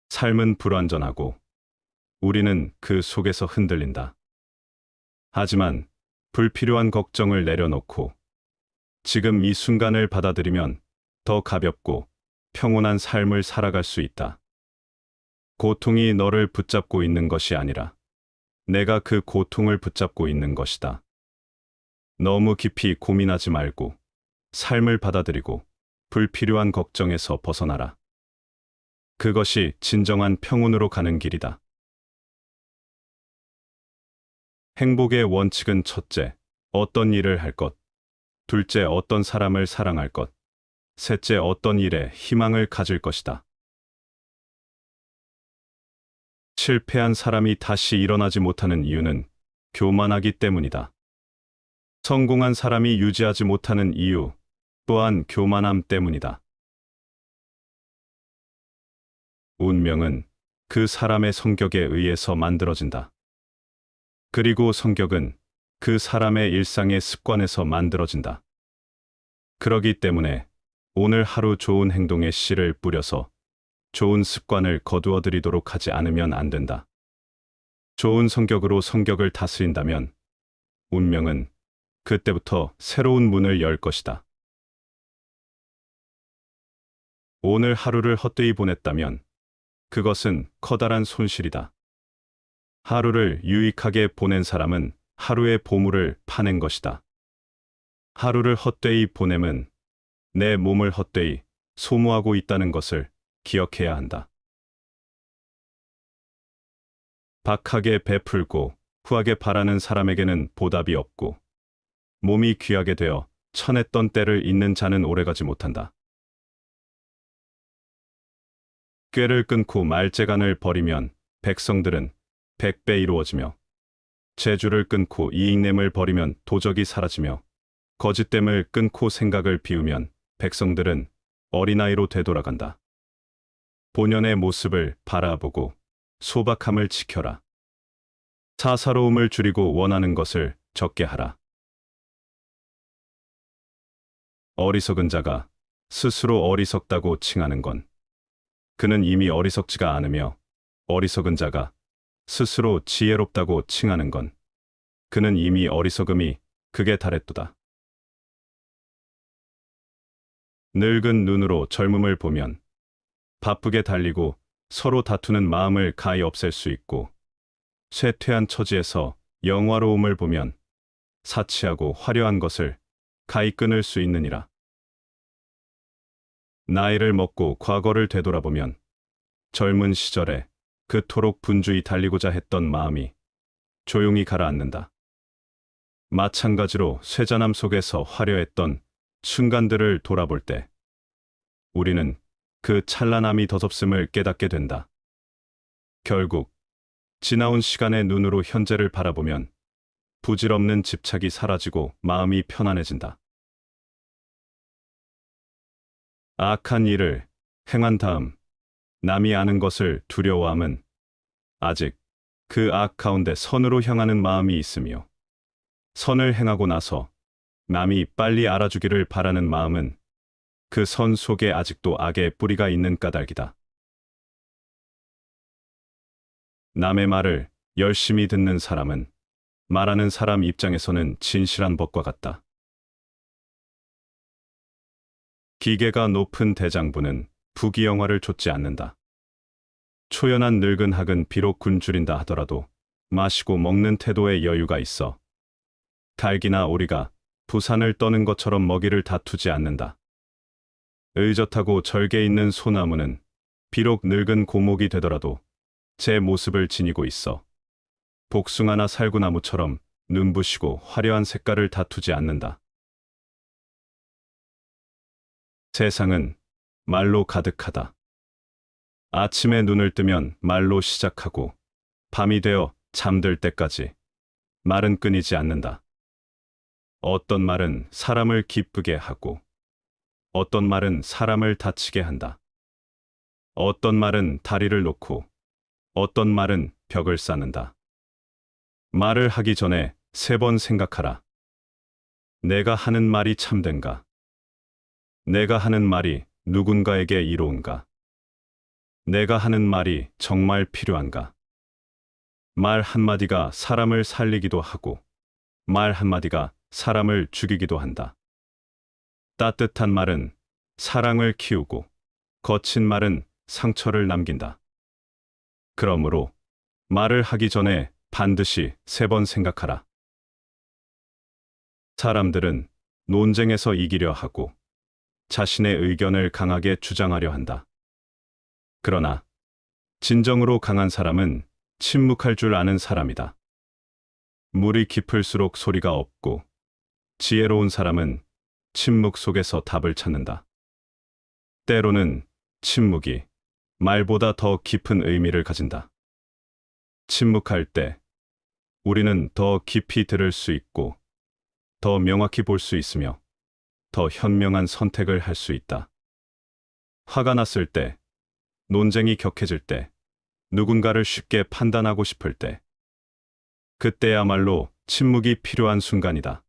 삶은 불완전하고 우리는 그 속에서 흔들린다. 하지만 불필요한 걱정을 내려놓고 지금 이 순간을 받아들이면 더 가볍고 평온한 삶을 살아갈 수 있다. 고통이 너를 붙잡고 있는 것이 아니라 내가 그 고통을 붙잡고 있는 것이다. 너무 깊이 고민하지 말고 삶을 받아들이고 불필요한 걱정에서 벗어나라. 그것이 진정한 평온으로 가는 길이다. 행복의 원칙은 첫째, 어떤 일을 할 것. 둘째, 어떤 사람을 사랑할 것. 셋째, 어떤 일에 희망을 가질 것이다. 실패한 사람이 다시 일어나지 못하는 이유는 교만하기 때문이다. 성공한 사람이 유지하지 못하는 이유 또한 교만함 때문이다. 운명은 그 사람의 성격에 의해서 만들어진다. 그리고 성격은 그 사람의 일상의 습관에서 만들어진다. 그러기 때문에 오늘 하루 좋은 행동의 씨를 뿌려서 좋은 습관을 거두어들이도록 하지 않으면 안 된다. 좋은 성격으로 성격을 다스린다면 운명은 그때부터 새로운 문을 열 것이다. 오늘 하루를 헛되이 보냈다면 그것은 커다란 손실이다. 하루를 유익하게 보낸 사람은 하루의 보물을 파낸 것이다. 하루를 헛되이 보냄은 내 몸을 헛되이 소모하고 있다는 것을 기억해야 한다. 박하게 베풀고 후하게 바라는 사람에게는 보답이 없고 몸이 귀하게 되어 천했던 때를 잇는 자는 오래가지 못한다. 꾀를 끊고 말재간을 버리면 백성들은 100배 이루어지며 재주를 끊고 이익냄을 버리면 도적이 사라지며 거짓됨을 끊고 생각을 비우면 백성들은 어린아이로 되돌아간다. 본연의 모습을 바라보고 소박함을 지켜라. 사사로움을 줄이고 원하는 것을 적게 하라. 어리석은 자가 스스로 어리석다고 칭하는 건 그는 이미 어리석지가 않으며 어리석은 자가 스스로 지혜롭다고 칭하는 건 그는 이미 어리석음이 극에 달했도다. 늙은 눈으로 젊음을 보면 바쁘게 달리고 서로 다투는 마음을 가히 없앨 수 있고 쇠퇴한 처지에서 영화로움을 보면 사치하고 화려한 것을 가히 끊을 수 있느니라. 나이를 먹고 과거를 되돌아보면 젊은 시절에 그토록 분주히 달리고자 했던 마음이 조용히 가라앉는다. 마찬가지로 쇠잔함 속에서 화려했던 순간들을 돌아볼 때 우리는 그 찬란함이 더섭음을 깨닫게 된다. 결국 지나온 시간의 눈으로 현재를 바라보면 부질없는 집착이 사라지고 마음이 편안해진다. 악한 일을 행한 다음 남이 아는 것을 두려워함은 아직 그 악 가운데 선으로 향하는 마음이 있으며, 선을 행하고 나서 남이 빨리 알아주기를 바라는 마음은 그 선 속에 아직도 악의 뿌리가 있는 까닭이다. 남의 말을 열심히 듣는 사람은 말하는 사람 입장에서는 진실한 법과 같다. 기계가 높은 대장부는 부귀영화를 좇지 않는다. 초연한 늙은 학은 비록 굶주린다 하더라도 마시고 먹는 태도에 여유가 있어 닭이나 오리가 부산을 떠는 것처럼 먹이를 다투지 않는다. 의젓하고 절개 있는 소나무는 비록 늙은 고목이 되더라도 제 모습을 지니고 있어 복숭아나 살구나무처럼 눈부시고 화려한 색깔을 다투지 않는다. 세상은 말로 가득하다. 아침에 눈을 뜨면 말로 시작하고 밤이 되어 잠들 때까지 말은 끊이지 않는다. 어떤 말은 사람을 기쁘게 하고 어떤 말은 사람을 다치게 한다. 어떤 말은 다리를 놓고 어떤 말은 벽을 쌓는다. 말을 하기 전에 3번 생각하라. 내가 하는 말이 참된가? 내가 하는 말이 누군가에게 이로운가? 내가 하는 말이 정말 필요한가? 말 한마디가 사람을 살리기도 하고 말 한마디가 사람을 죽이기도 한다. 따뜻한 말은 사랑을 키우고 거친 말은 상처를 남긴다. 그러므로 말을 하기 전에 반드시 3번 생각하라. 사람들은 논쟁에서 이기려 하고 자신의 의견을 강하게 주장하려 한다. 그러나 진정으로 강한 사람은 침묵할 줄 아는 사람이다. 물이 깊을수록 소리가 없고 지혜로운 사람은 침묵 속에서 답을 찾는다. 때로는 침묵이 말보다 더 깊은 의미를 가진다. 침묵할 때 우리는 더 깊이 들을 수 있고 더 명확히 볼 수 있으며 더 현명한 선택을 할 수 있다. 화가 났을 때, 논쟁이 격해질 때, 누군가를 쉽게 판단하고 싶을 때, 그때야말로 침묵이 필요한 순간이다.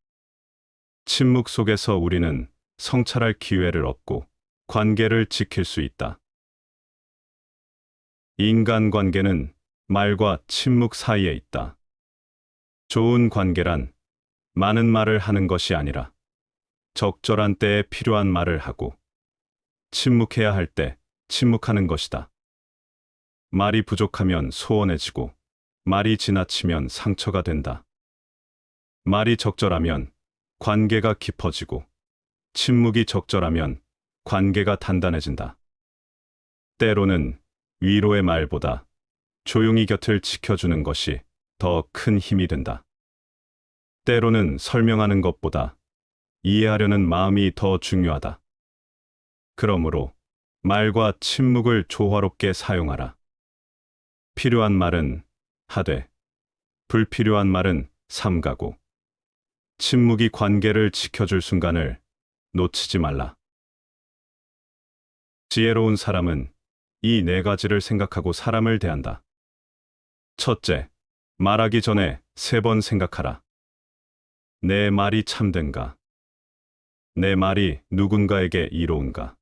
침묵 속에서 우리는 성찰할 기회를 얻고 관계를 지킬 수 있다. 인간관계는 말과 침묵 사이에 있다. 좋은 관계란 많은 말을 하는 것이 아니라 적절한 때에 필요한 말을 하고 침묵해야 할 때 침묵하는 것이다. 말이 부족하면 소원해지고 말이 지나치면 상처가 된다. 말이 적절하면 관계가 깊어지고 침묵이 적절하면 관계가 단단해진다. 때로는 위로의 말보다 조용히 곁을 지켜주는 것이 더 큰 힘이 된다. 때로는 설명하는 것보다 이해하려는 마음이 더 중요하다. 그러므로 말과 침묵을 조화롭게 사용하라. 필요한 말은 하되, 불필요한 말은 삼가고, 침묵이 관계를 지켜줄 순간을 놓치지 말라. 지혜로운 사람은 이 4가지를 생각하고 사람을 대한다. 첫째, 말하기 전에 3번 생각하라. 내 말이 참된가? 내 말이 누군가에게 이로운가?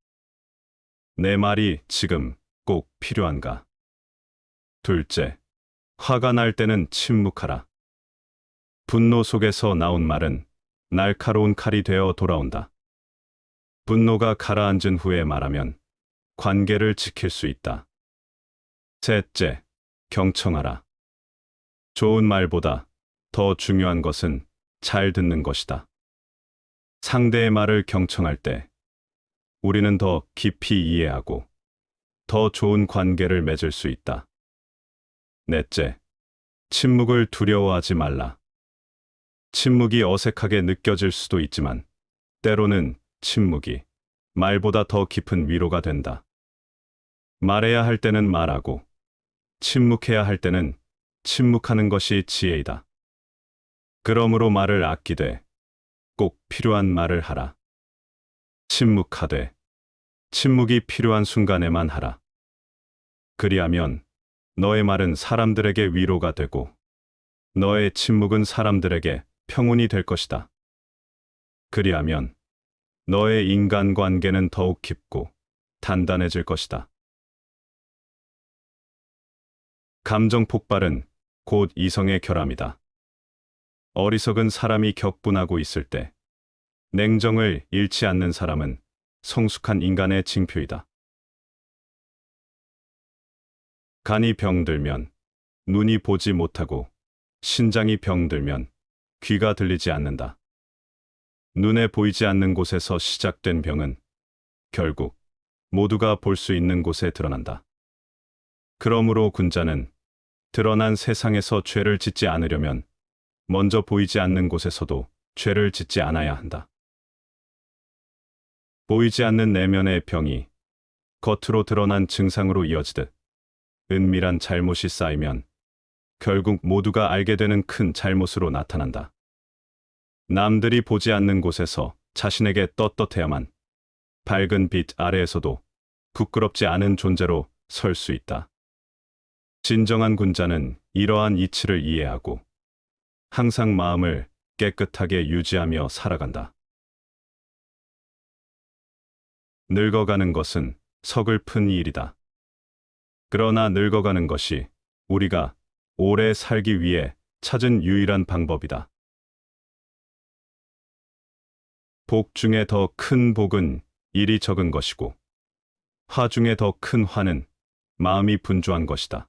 내 말이 지금 꼭 필요한가? 둘째, 화가 날 때는 침묵하라. 분노 속에서 나온 말은 날카로운 칼이 되어 돌아온다. 분노가 가라앉은 후에 말하면 관계를 지킬 수 있다. 셋째, 경청하라. 좋은 말보다 더 중요한 것은 잘 듣는 것이다. 상대의 말을 경청할 때 우리는 더 깊이 이해하고 더 좋은 관계를 맺을 수 있다. 넷째, 침묵을 두려워하지 말라. 침묵이 어색하게 느껴질 수도 있지만 때로는 침묵이 말보다 더 깊은 위로가 된다. 말해야 할 때는 말하고 침묵해야 할 때는 침묵하는 것이 지혜이다. 그러므로 말을 아끼되 꼭 필요한 말을 하라. 침묵하되 침묵이 필요한 순간에만 하라. 그리하면 너의 말은 사람들에게 위로가 되고 너의 침묵은 사람들에게 평온이 될 것이다. 그리하면 너의 인간관계는 더욱 깊고 단단해질 것이다. 감정 폭발은 곧 이성의 결함이다. 어리석은 사람이 격분하고 있을 때 냉정을 잃지 않는 사람은 성숙한 인간의 징표이다. 간이 병들면 눈이 보지 못하고 신장이 병들면 귀가 들리지 않는다. 눈에 보이지 않는 곳에서 시작된 병은 결국 모두가 볼 수 있는 곳에 드러난다. 그러므로 군자는 드러난 세상에서 죄를 짓지 않으려면 먼저 보이지 않는 곳에서도 죄를 짓지 않아야 한다. 보이지 않는 내면의 병이 겉으로 드러난 증상으로 이어지듯 은밀한 잘못이 쌓이면 결국 모두가 알게 되는 큰 잘못으로 나타난다. 남들이 보지 않는 곳에서 자신에게 떳떳해야만 밝은 빛 아래에서도 부끄럽지 않은 존재로 설 수 있다. 진정한 군자는 이러한 이치를 이해하고 항상 마음을 깨끗하게 유지하며 살아간다. 늙어가는 것은 서글픈 일이다. 그러나 늙어가는 것이 우리가 오래 살기 위해 찾은 유일한 방법이다. 복 중에 더 큰 복은 일이 적은 것이고 화 중에 더 큰 화는 마음이 분주한 것이다.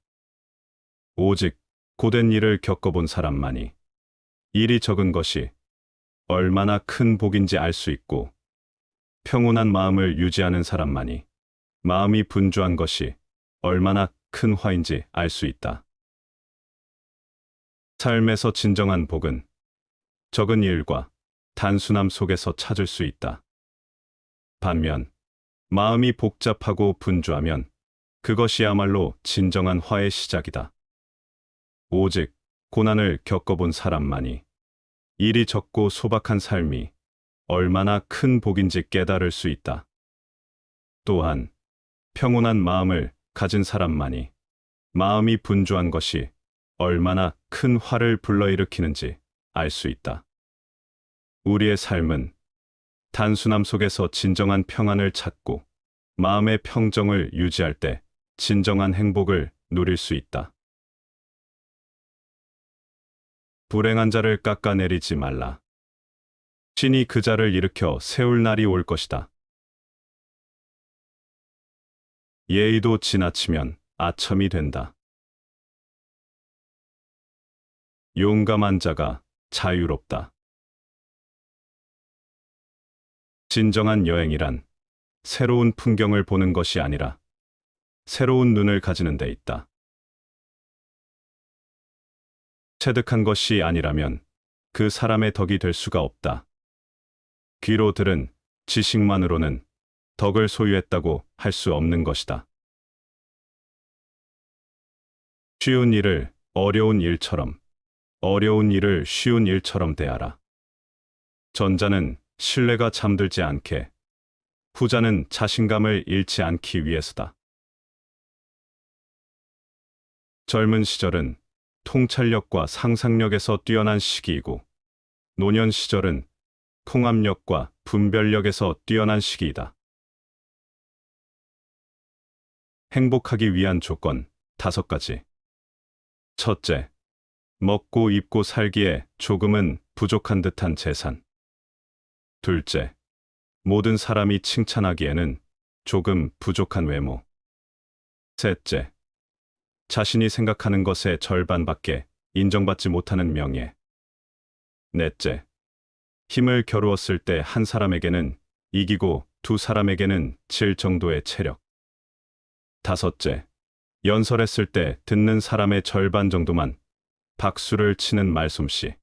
오직 고된 일을 겪어본 사람만이 일이 적은 것이 얼마나 큰 복인지 알 수 있고 평온한 마음을 유지하는 사람만이 마음이 분주한 것이 얼마나 큰 화인지 알 수 있다. 삶에서 진정한 복은 적은 일과 단순함 속에서 찾을 수 있다. 반면 마음이 복잡하고 분주하면 그것이야말로 진정한 화의 시작이다. 오직 고난을 겪어본 사람만이 일이 적고 소박한 삶이 얼마나 큰 복인지 깨달을 수 있다. 또한 평온한 마음을 가진 사람만이 마음이 분주한 것이 얼마나 큰 화를 불러일으키는지 알 수 있다. 우리의 삶은 단순함 속에서 진정한 평안을 찾고 마음의 평정을 유지할 때 진정한 행복을 누릴 수 있다. 불행한 자를 깎아내리지 말라. 신이 그 자를 일으켜 세울 날이 올 것이다. 예의도 지나치면 아첨이 된다. 용감한 자가 자유롭다. 진정한 여행이란 새로운 풍경을 보는 것이 아니라 새로운 눈을 가지는 데 있다. 체득한 것이 아니라면 그 사람의 덕이 될 수가 없다. 귀로 들은 지식만으로는 덕을 소유했다고 할 수 없는 것이다. 쉬운 일을 어려운 일처럼, 어려운 일을 쉬운 일처럼 대하라. 전자는 신뢰가 잠들지 않게, 후자는 자신감을 잃지 않기 위해서다. 젊은 시절은 통찰력과 상상력에서 뛰어난 시기이고, 노년 시절은 통합력과 분별력에서 뛰어난 시기이다. 행복하기 위한 조건 5가지. 첫째, 먹고 입고 살기에 조금은 부족한 듯한 재산. 둘째, 모든 사람이 칭찬하기에는 조금 부족한 외모. 셋째, 자신이 생각하는 것의 절반밖에 인정받지 못하는 명예. 넷째, 힘을 겨루었을 때 한 사람에게는 이기고 두 사람에게는 질 정도의 체력. 다섯째, 연설했을 때 듣는 사람의 절반 정도만 박수를 치는 말솜씨.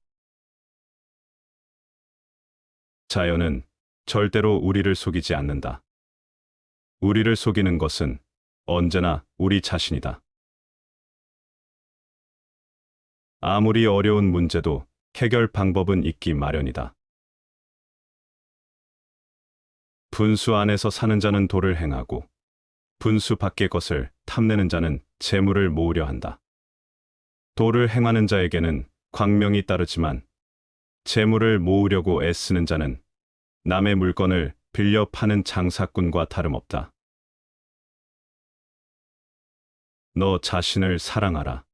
자연은 절대로 우리를 속이지 않는다. 우리를 속이는 것은 언제나 우리 자신이다. 아무리 어려운 문제도 해결 방법은 있기 마련이다. 분수 안에서 사는 자는 도를 행하고 분수 밖의 것을 탐내는 자는 재물을 모으려 한다. 도를 행하는 자에게는 광명이 따르지만 재물을 모으려고 애쓰는 자는 남의 물건을 빌려 파는 장사꾼과 다름없다. 너 자신을 사랑하라.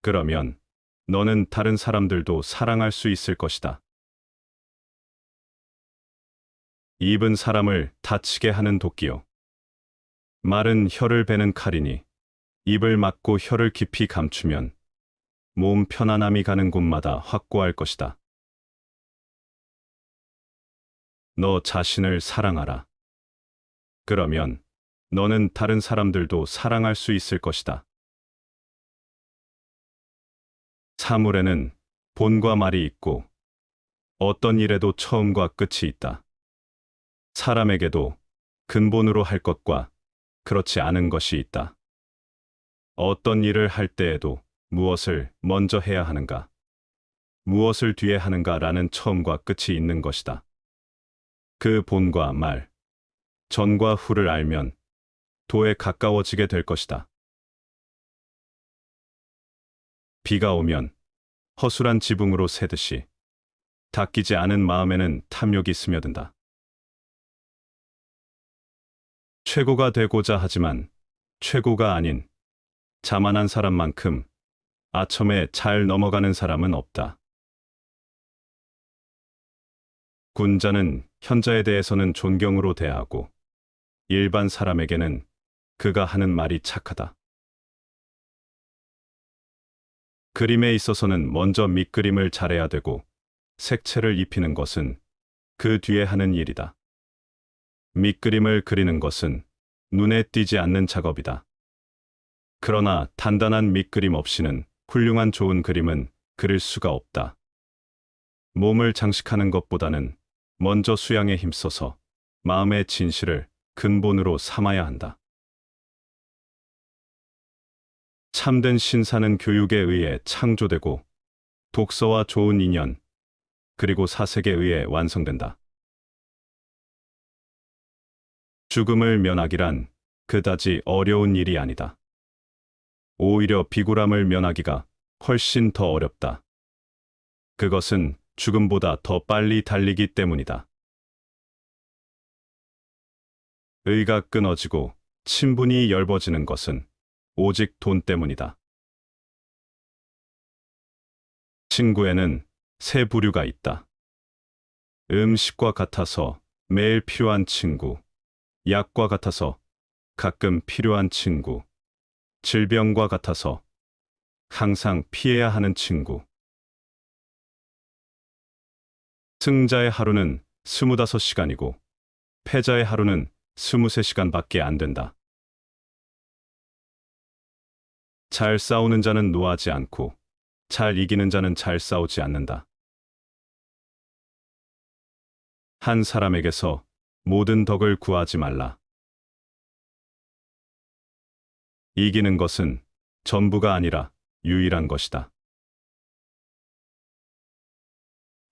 그러면 너는 다른 사람들도 사랑할 수 있을 것이다. 입은 사람을 다치게 하는 도끼요. 말은 혀를 베는 칼이니 입을 막고 혀를 깊이 감추면 몸 편안함이 가는 곳마다 확고할 것이다. 너 자신을 사랑하라. 그러면 너는 다른 사람들도 사랑할 수 있을 것이다. 사물에는 본과 말이 있고 어떤 일에도 처음과 끝이 있다. 사람에게도 근본으로 할 것과 그렇지 않은 것이 있다. 어떤 일을 할 때에도 무엇을 먼저 해야 하는가, 무엇을 뒤에 하는가라는 처음과 끝이 있는 것이다. 그 본과 말, 전과 후를 알면 도에 가까워지게 될 것이다. 비가 오면 허술한 지붕으로 새듯이 닦이지 않은 마음에는 탐욕이 스며든다. 최고가 되고자 하지만 최고가 아닌 자만한 사람만큼 아첨에 잘 넘어가는 사람은 없다. 군자는 현자에 대해서는 존경으로 대하고 일반 사람에게는 그가 하는 말이 착하다. 그림에 있어서는 먼저 밑그림을 잘해야 되고 색채를 입히는 것은 그 뒤에 하는 일이다. 밑그림을 그리는 것은 눈에 띄지 않는 작업이다. 그러나 단단한 밑그림 없이는 훌륭한 좋은 그림은 그릴 수가 없다. 몸을 장식하는 것보다는 먼저 수양에 힘써서 마음의 진실을 근본으로 삼아야 한다. 참된 신사는 교육에 의해 창조되고 독서와 좋은 인연, 그리고 사색에 의해 완성된다. 죽음을 면하기란 그다지 어려운 일이 아니다. 오히려 비굴함을 면하기가 훨씬 더 어렵다. 그것은 죽음보다 더 빨리 달리기 때문이다. 의가 끊어지고 친분이 엷어지는 것은 오직 돈 때문이다. 친구에는 세 부류가 있다. 음식과 같아서 매일 필요한 친구, 약과 같아서 가끔 필요한 친구, 질병과 같아서 항상 피해야 하는 친구. 승자의 하루는 25시간이고 패자의 하루는 23시간밖에 안 된다. 잘 싸우는 자는 노하지 않고 잘 이기는 자는 잘 싸우지 않는다. 한 사람에게서 모든 덕을 구하지 말라. 이기는 것은 전부가 아니라 유일한 것이다.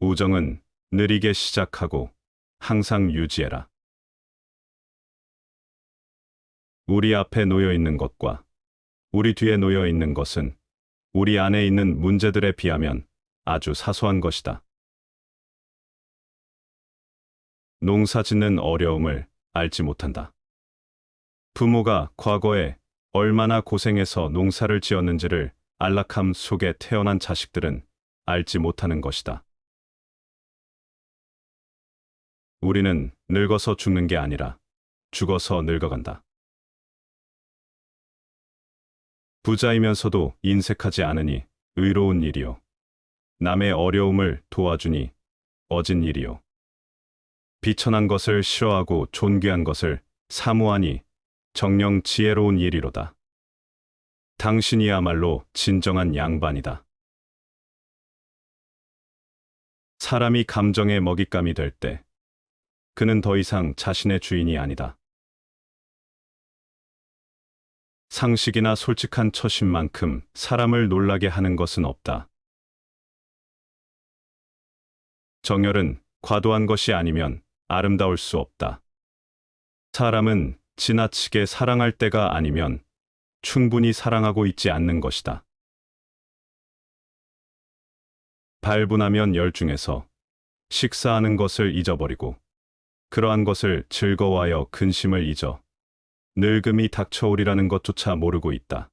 우정은 느리게 시작하고 항상 유지해라. 우리 앞에 놓여 있는 것과 우리 뒤에 놓여 있는 것은 우리 안에 있는 문제들에 비하면 아주 사소한 것이다. 농사 짓는 어려움을 알지 못한다. 부모가 과거에 얼마나 고생해서 농사를 지었는지를 안락함 속에 태어난 자식들은 알지 못하는 것이다. 우리는 늙어서 죽는 게 아니라 죽어서 늙어간다. 부자이면서도 인색하지 않으니 의로운 일이요. 남의 어려움을 도와주니 어진 일이요. 비천한 것을 싫어하고 존귀한 것을 사모하니 정녕 지혜로운 일이로다. 당신이야말로 진정한 양반이다. 사람이 감정의 먹잇감이 될 때 그는 더 이상 자신의 주인이 아니다. 상식이나 솔직한 처신만큼 사람을 놀라게 하는 것은 없다. 정열은 과도한 것이 아니면 아름다울 수 없다. 사람은 지나치게 사랑할 때가 아니면 충분히 사랑하고 있지 않는 것이다. 발분하면 열중해서 식사하는 것을 잊어버리고 그러한 것을 즐거워하여 근심을 잊어 늙음이 닥쳐오리라는 것조차 모르고 있다.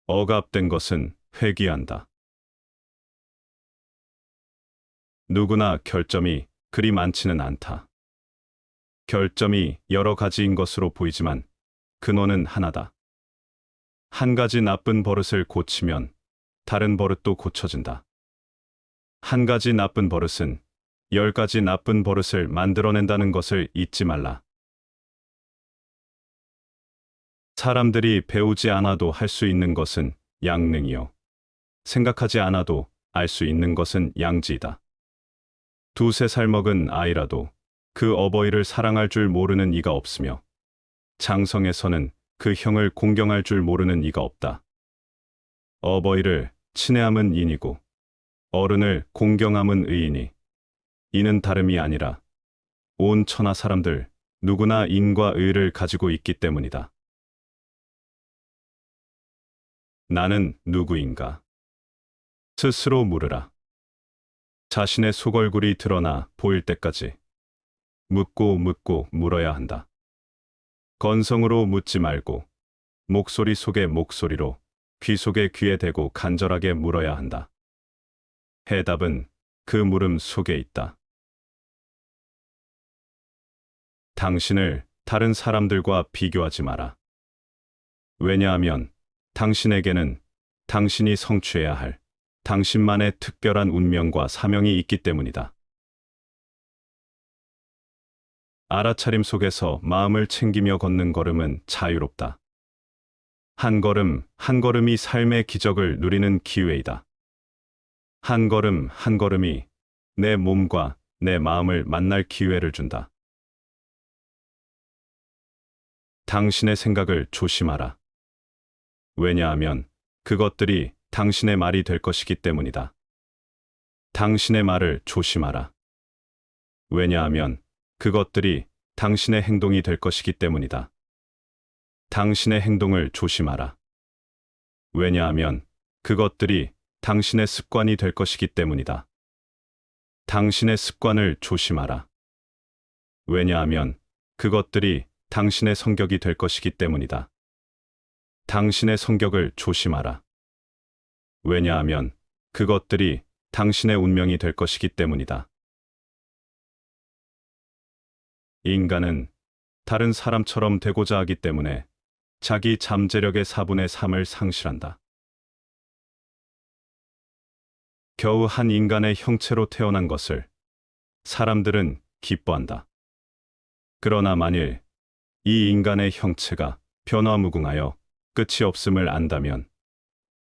억압된 것은 회귀한다. 누구나 결점이 그리 많지는 않다. 결점이 여러 가지인 것으로 보이지만 근원은 하나다. 한 가지 나쁜 버릇을 고치면 다른 버릇도 고쳐진다. 한 가지 나쁜 버릇은 10가지 나쁜 버릇을 만들어낸다는 것을 잊지 말라. 사람들이 배우지 않아도 할 수 있는 것은 양능이요. 생각하지 않아도 알 수 있는 것은 양지이다. 2~3살 먹은 아이라도 그 어버이를 사랑할 줄 모르는 이가 없으며 장성에서는 그 형을 공경할 줄 모르는 이가 없다. 어버이를 친애함은 인이고 어른을 공경함은 의이니 이는 다름이 아니라 온 천하 사람들 누구나 인과 의를 가지고 있기 때문이다. 나는 누구인가? 스스로 물으라. 자신의 속얼굴이 드러나 보일 때까지 묻고 물어야 한다. 건성으로 묻지 말고 목소리 속의 목소리로 귀 속에 귀에 대고 간절하게 물어야 한다. 해답은 그 물음 속에 있다. 당신을 다른 사람들과 비교하지 마라. 왜냐하면 당신에게는 당신이 성취해야 할 당신만의 특별한 운명과 사명이 있기 때문이다. 알아차림 속에서 마음을 챙기며 걷는 걸음은 자유롭다. 한 걸음 한 걸음이 삶의 기적을 누리는 기회이다. 한 걸음 한 걸음이 내 몸과 내 마음을 만날 기회를 준다. 당신의 생각을 조심하라. 왜냐하면 그것들이 당신의 말이 될 것이기 때문이다. 당신의 말을 조심하라. 왜냐하면 그것들이 당신의 행동이 될 것이기 때문이다. 당신의 행동을 조심하라. 왜냐하면 그것들이 당신의 습관이 될 것이기 때문이다. 당신의 습관을 조심하라. 왜냐하면 그것들이 당신의 성격이 될 것이기 때문이다. 당신의 성격을 조심하라. 왜냐하면 그것들이 당신의 운명이 될 것이기 때문이다. 인간은 다른 사람처럼 되고자 하기 때문에 자기 잠재력의 4분의 3을 상실한다. 겨우 한 인간의 형체로 태어난 것을 사람들은 기뻐한다. 그러나 만일 이 인간의 형체가 변화무궁하여 끝이 없음을 안다면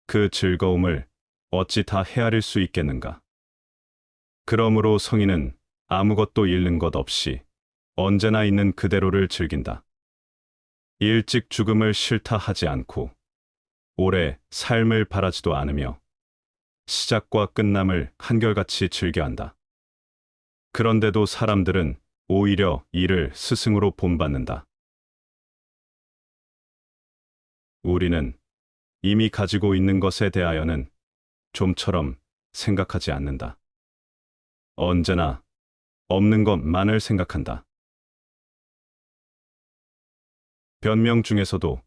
그 즐거움을 어찌 다 헤아릴 수 있겠는가? 그러므로 성인은 아무것도 잃는 것 없이 언제나 있는 그대로를 즐긴다. 일찍 죽음을 싫다 하지 않고 오래 삶을 바라지도 않으며 시작과 끝남을 한결같이 즐겨한다. 그런데도 사람들은 오히려 이를 스승으로 본받는다. 우리는 이미 가지고 있는 것에 대하여는 좀처럼 생각하지 않는다. 언제나 없는 것만을 생각한다. 변명 중에서도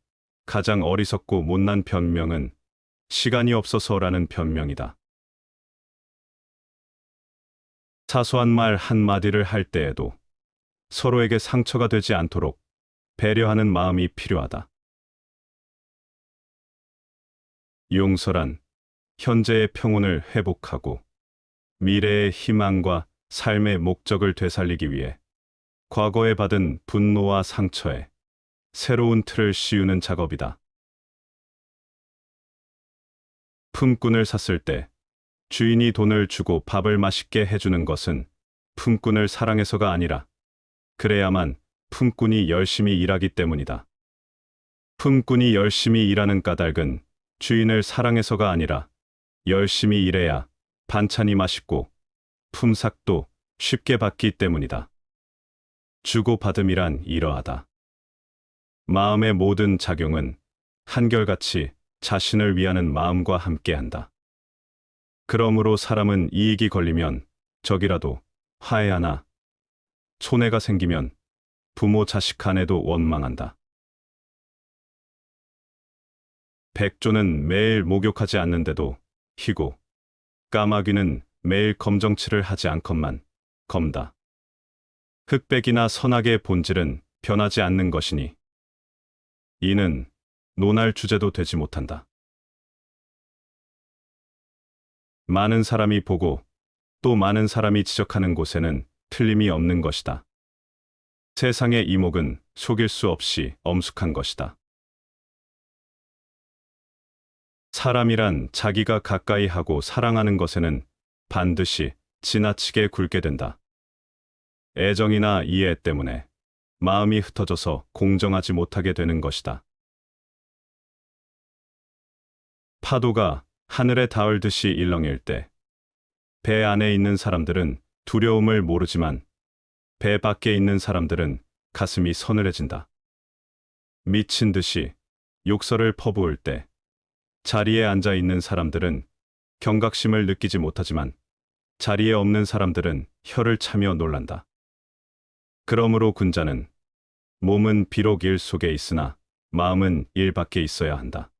가장 어리석고 못난 변명은 시간이 없어서라는 변명이다. 사소한 말 한마디를 할 때에도 서로에게 상처가 되지 않도록 배려하는 마음이 필요하다. 용서란 현재의 평온을 회복하고 미래의 희망과 삶의 목적을 되살리기 위해 과거에 받은 분노와 상처에 새로운 틀을 씌우는 작업이다. 품꾼을 샀을 때 주인이 돈을 주고 밥을 맛있게 해주는 것은 품꾼을 사랑해서가 아니라 그래야만 품꾼이 열심히 일하기 때문이다. 품꾼이 열심히 일하는 까닭은 주인을 사랑해서가 아니라 열심히 일해야 반찬이 맛있고 품삯도 쉽게 받기 때문이다. 주고받음이란 이러하다. 마음의 모든 작용은 한결같이 자신을 위하는 마음과 함께한다. 그러므로 사람은 이익이 걸리면 적이라도 화해하나 손해가 생기면 부모 자식 간에도 원망한다. 백조는 매일 목욕하지 않는데도 희고 까마귀는 매일 검정칠을 하지 않건만 검다. 흑백이나 선악의 본질은 변하지 않는 것이니 이는 논할 주제도 되지 못한다. 많은 사람이 보고 또 많은 사람이 지적하는 곳에는 틀림이 없는 것이다. 세상의 이목은 속일 수 없이 엄숙한 것이다. 사람이란 자기가 가까이 하고 사랑하는 것에는 반드시 지나치게 굴게 된다. 애정이나 이해 때문에 마음이 흩어져서 공정하지 못하게 되는 것이다. 파도가 하늘에 닿을듯이 일렁일 때 배 안에 있는 사람들은 두려움을 모르지만 배 밖에 있는 사람들은 가슴이 서늘해진다. 미친 듯이 욕설을 퍼부을 때 자리에 앉아 있는 사람들은 경각심을 느끼지 못하지만 자리에 없는 사람들은 혀를 차며 놀란다. 그러므로 군자는 몸은 비록 일 속에 있으나 마음은 일 밖에 있어야 한다.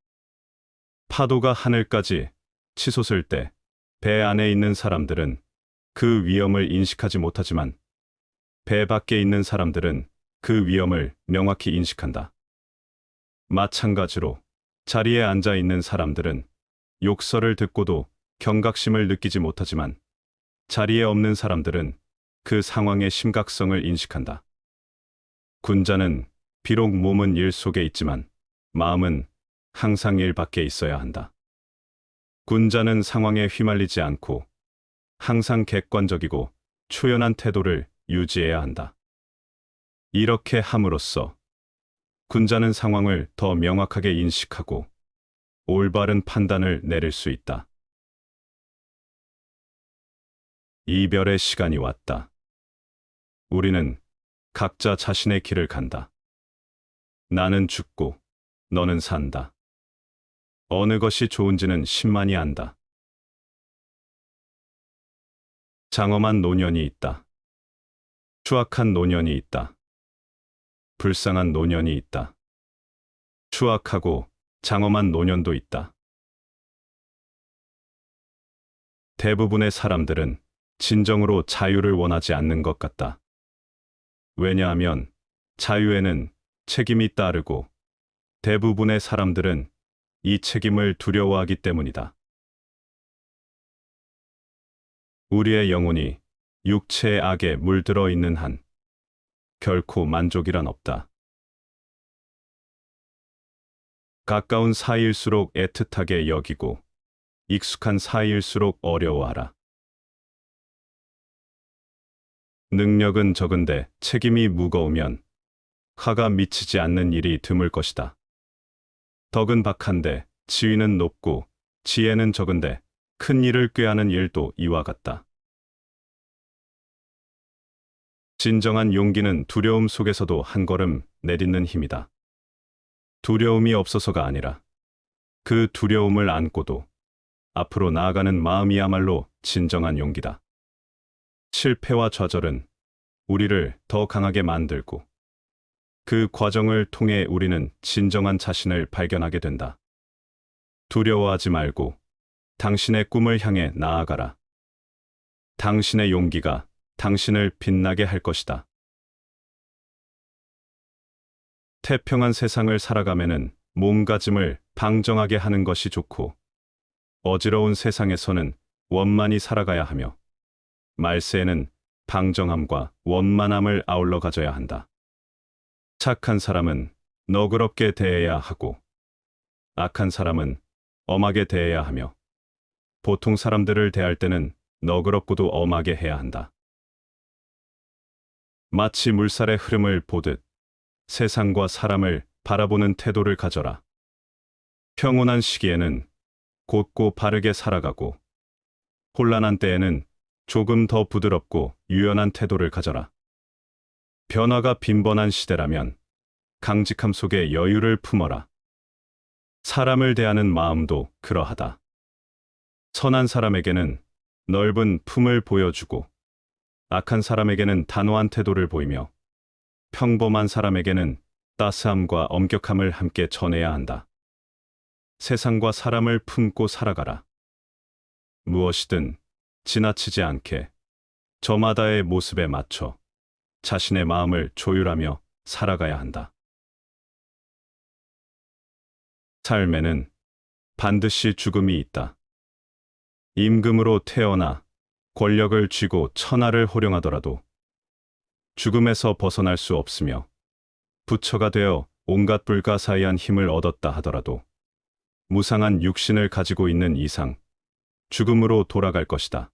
파도가 하늘까지 치솟을 때 배 안에 있는 사람들은 그 위험을 인식하지 못하지만 배 밖에 있는 사람들은 그 위험을 명확히 인식한다. 마찬가지로 자리에 앉아 있는 사람들은 욕설을 듣고도 경각심을 느끼지 못하지만 자리에 없는 사람들은 그 상황의 심각성을 인식한다. 군자는 비록 몸은 일 속에 있지만 마음은 항상 일 밖에 있어야 한다. 군자는 상황에 휘말리지 않고 항상 객관적이고 초연한 태도를 유지해야 한다. 이렇게 함으로써 군자는 상황을 더 명확하게 인식하고 올바른 판단을 내릴 수 있다. 이별의 시간이 왔다. 우리는 각자 자신의 길을 간다. 나는 죽고 너는 산다. 어느 것이 좋은지는 신만이 안다. 장엄한 노년이 있다. 추악한 노년이 있다. 불쌍한 노년이 있다. 추악하고 장엄한 노년도 있다. 대부분의 사람들은 진정으로 자유를 원하지 않는 것 같다. 왜냐하면 자유에는 책임이 따르고 대부분의 사람들은 이 책임을 두려워하기 때문이다. 우리의 영혼이 육체의 악에 물들어 있는 한 결코 만족이란 없다. 가까운 사이일수록 애틋하게 여기고 익숙한 사이일수록 어려워하라. 능력은 적은데 책임이 무거우면 화가 미치지 않는 일이 드물 것이다. 덕은 박한데 지위는 높고 지혜는 적은데 큰 일을 꾀하는 일도 이와 같다. 진정한 용기는 두려움 속에서도 한 걸음 내딛는 힘이다. 두려움이 없어서가 아니라 그 두려움을 안고도 앞으로 나아가는 마음이야말로 진정한 용기다. 실패와 좌절은 우리를 더 강하게 만들고 그 과정을 통해 우리는 진정한 자신을 발견하게 된다. 두려워하지 말고 당신의 꿈을 향해 나아가라. 당신의 용기가 당신을 빛나게 할 것이다. 태평한 세상을 살아가면은 몸가짐을 방정하게 하는 것이 좋고 어지러운 세상에서는 원만히 살아가야 하며 말세에는 방정함과 원만함을 아울러 가져야 한다. 착한 사람은 너그럽게 대해야 하고 악한 사람은 엄하게 대해야 하며 보통 사람들을 대할 때는 너그럽고도 엄하게 해야 한다. 마치 물살의 흐름을 보듯 세상과 사람을 바라보는 태도를 가져라. 평온한 시기에는 곧고 바르게 살아가고 혼란한 때에는 조금 더 부드럽고 유연한 태도를 가져라. 변화가 빈번한 시대라면 강직함 속에 여유를 품어라. 사람을 대하는 마음도 그러하다. 선한 사람에게는 넓은 품을 보여주고 악한 사람에게는 단호한 태도를 보이며 평범한 사람에게는 따스함과 엄격함을 함께 전해야 한다. 세상과 사람을 품고 살아가라. 무엇이든 지나치지 않게 저마다의 모습에 맞춰 자신의 마음을 조율하며 살아가야 한다. 삶에는 반드시 죽음이 있다. 임금으로 태어나 권력을 쥐고 천하를 호령하더라도 죽음에서 벗어날 수 없으며 부처가 되어 온갖 불가사의한 힘을 얻었다 하더라도 무상한 육신을 가지고 있는 이상 죽음으로 돌아갈 것이다.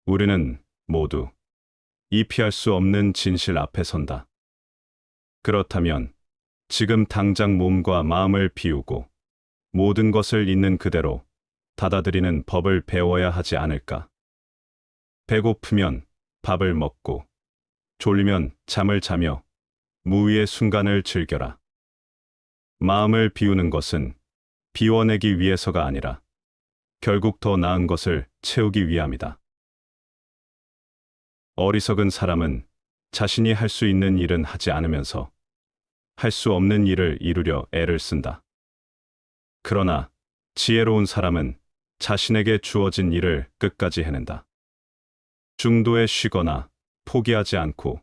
우리는 모두 이 피할 수 없는 진실 앞에 선다. 그렇다면 지금 당장 몸과 마음을 비우고 모든 것을 있는 그대로 받아들이는 법을 배워야 하지 않을까? 배고프면 밥을 먹고 졸리면 잠을 자며 무위의 순간을 즐겨라. 마음을 비우는 것은 비워내기 위해서가 아니라 결국 더 나은 것을 채우기 위함이다. 어리석은 사람은 자신이 할 수 있는 일은 하지 않으면서 할 수 없는 일을 이루려 애를 쓴다. 그러나 지혜로운 사람은 자신에게 주어진 일을 끝까지 해낸다. 중도에 쉬거나 포기하지 않고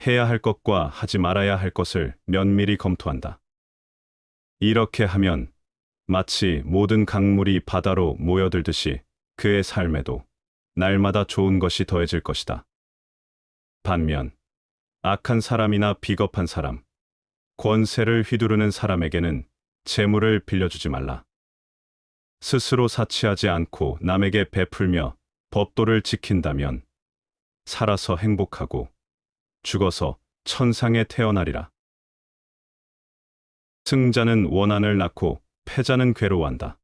해야 할 것과 하지 말아야 할 것을 면밀히 검토한다. 이렇게 하면 마치 모든 강물이 바다로 모여들듯이 그의 삶에도 날마다 좋은 것이 더해질 것이다. 반면 악한 사람이나 비겁한 사람, 권세를 휘두르는 사람에게는 재물을 빌려주지 말라. 스스로 사치하지 않고 남에게 베풀며 법도를 지킨다면 살아서 행복하고 죽어서 천상에 태어나리라. 승자는 원한을 낳고 패자는 괴로워한다.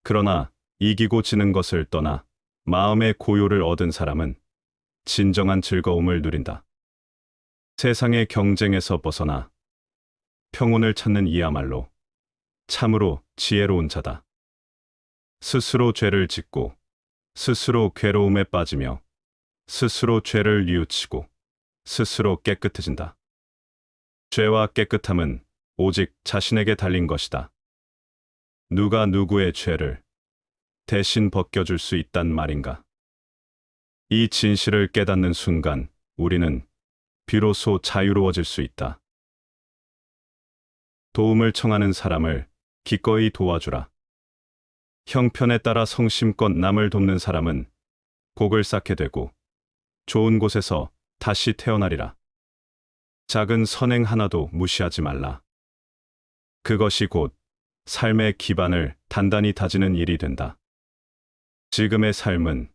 그러나 이기고 지는 것을 떠나 마음의 고요를 얻은 사람은 진정한 즐거움을 누린다. 세상의 경쟁에서 벗어나 평온을 찾는 이야말로 참으로 지혜로운 자다. 스스로 죄를 짓고 스스로 괴로움에 빠지며 스스로 죄를 뉘우치고 스스로 깨끗해진다. 죄와 깨끗함은 오직 자신에게 달린 것이다. 누가 누구의 죄를 대신 벗겨줄 수 있단 말인가? 이 진실을 깨닫는 순간 우리는 비로소 자유로워질 수 있다. 도움을 청하는 사람을 기꺼이 도와주라. 형편에 따라 성심껏 남을 돕는 사람은 복을 쌓게 되고 좋은 곳에서 다시 태어나리라. 작은 선행 하나도 무시하지 말라. 그것이 곧 삶의 기반을 단단히 다지는 일이 된다. 지금의 삶은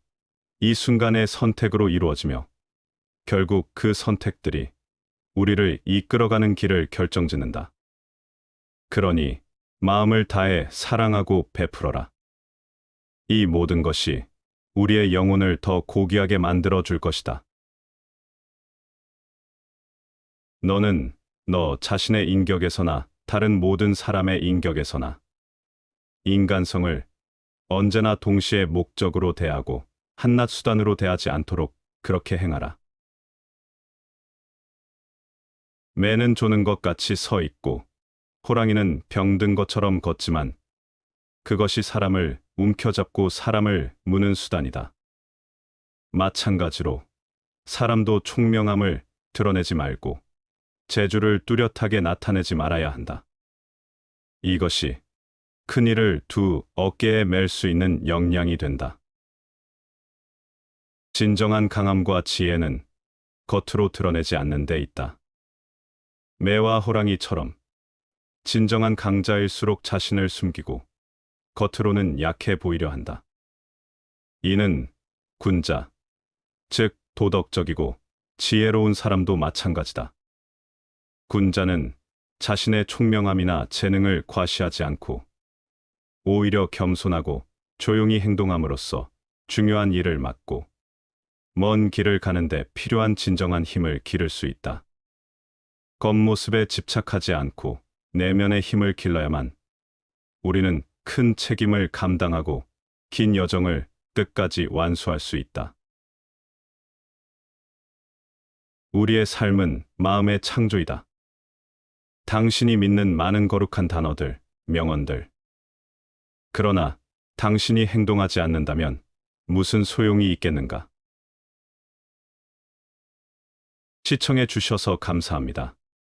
이 순간의 선택으로 이루어지며 결국 그 선택들이 우리를 이끌어가는 길을 결정짓는다. 그러니 마음을 다해 사랑하고 베풀어라. 이 모든 것이 우리의 영혼을 더 고귀하게 만들어 줄 것이다. 너는 너 자신의 인격에서나 다른 모든 사람의 인격에서나 인간성을 언제나 동시에 목적으로 대하고 한낱 수단으로 대하지 않도록 그렇게 행하라. 매는 조는 것 같이 서 있고 호랑이는 병든 것처럼 걷지만 그것이 사람을 움켜잡고 사람을 무는 수단이다. 마찬가지로 사람도 총명함을 드러내지 말고 재주를 뚜렷하게 나타내지 말아야 한다. 이것이 큰 일을 두 어깨에 맬 수 있는 역량이 된다. 진정한 강함과 지혜는 겉으로 드러내지 않는 데 있다. 매와 호랑이처럼 진정한 강자일수록 자신을 숨기고 겉으로는 약해 보이려 한다. 이는 군자, 즉 도덕적이고 지혜로운 사람도 마찬가지다. 군자는 자신의 총명함이나 재능을 과시하지 않고 오히려 겸손하고 조용히 행동함으로써 중요한 일을 맡고 먼 길을 가는데 필요한 진정한 힘을 기를 수 있다. 겉모습에 집착하지 않고 내면의 힘을 길러야만 우리는 큰 책임을 감당하고 긴 여정을 끝까지 완수할 수 있다. 우리의 삶은 마음의 창조이다. 당신이 믿는 많은 거룩한 단어들, 명언들. 그러나 당신이 행동하지 않는다면 무슨 소용이 있겠는가? 시청해 주셔서 감사합니다.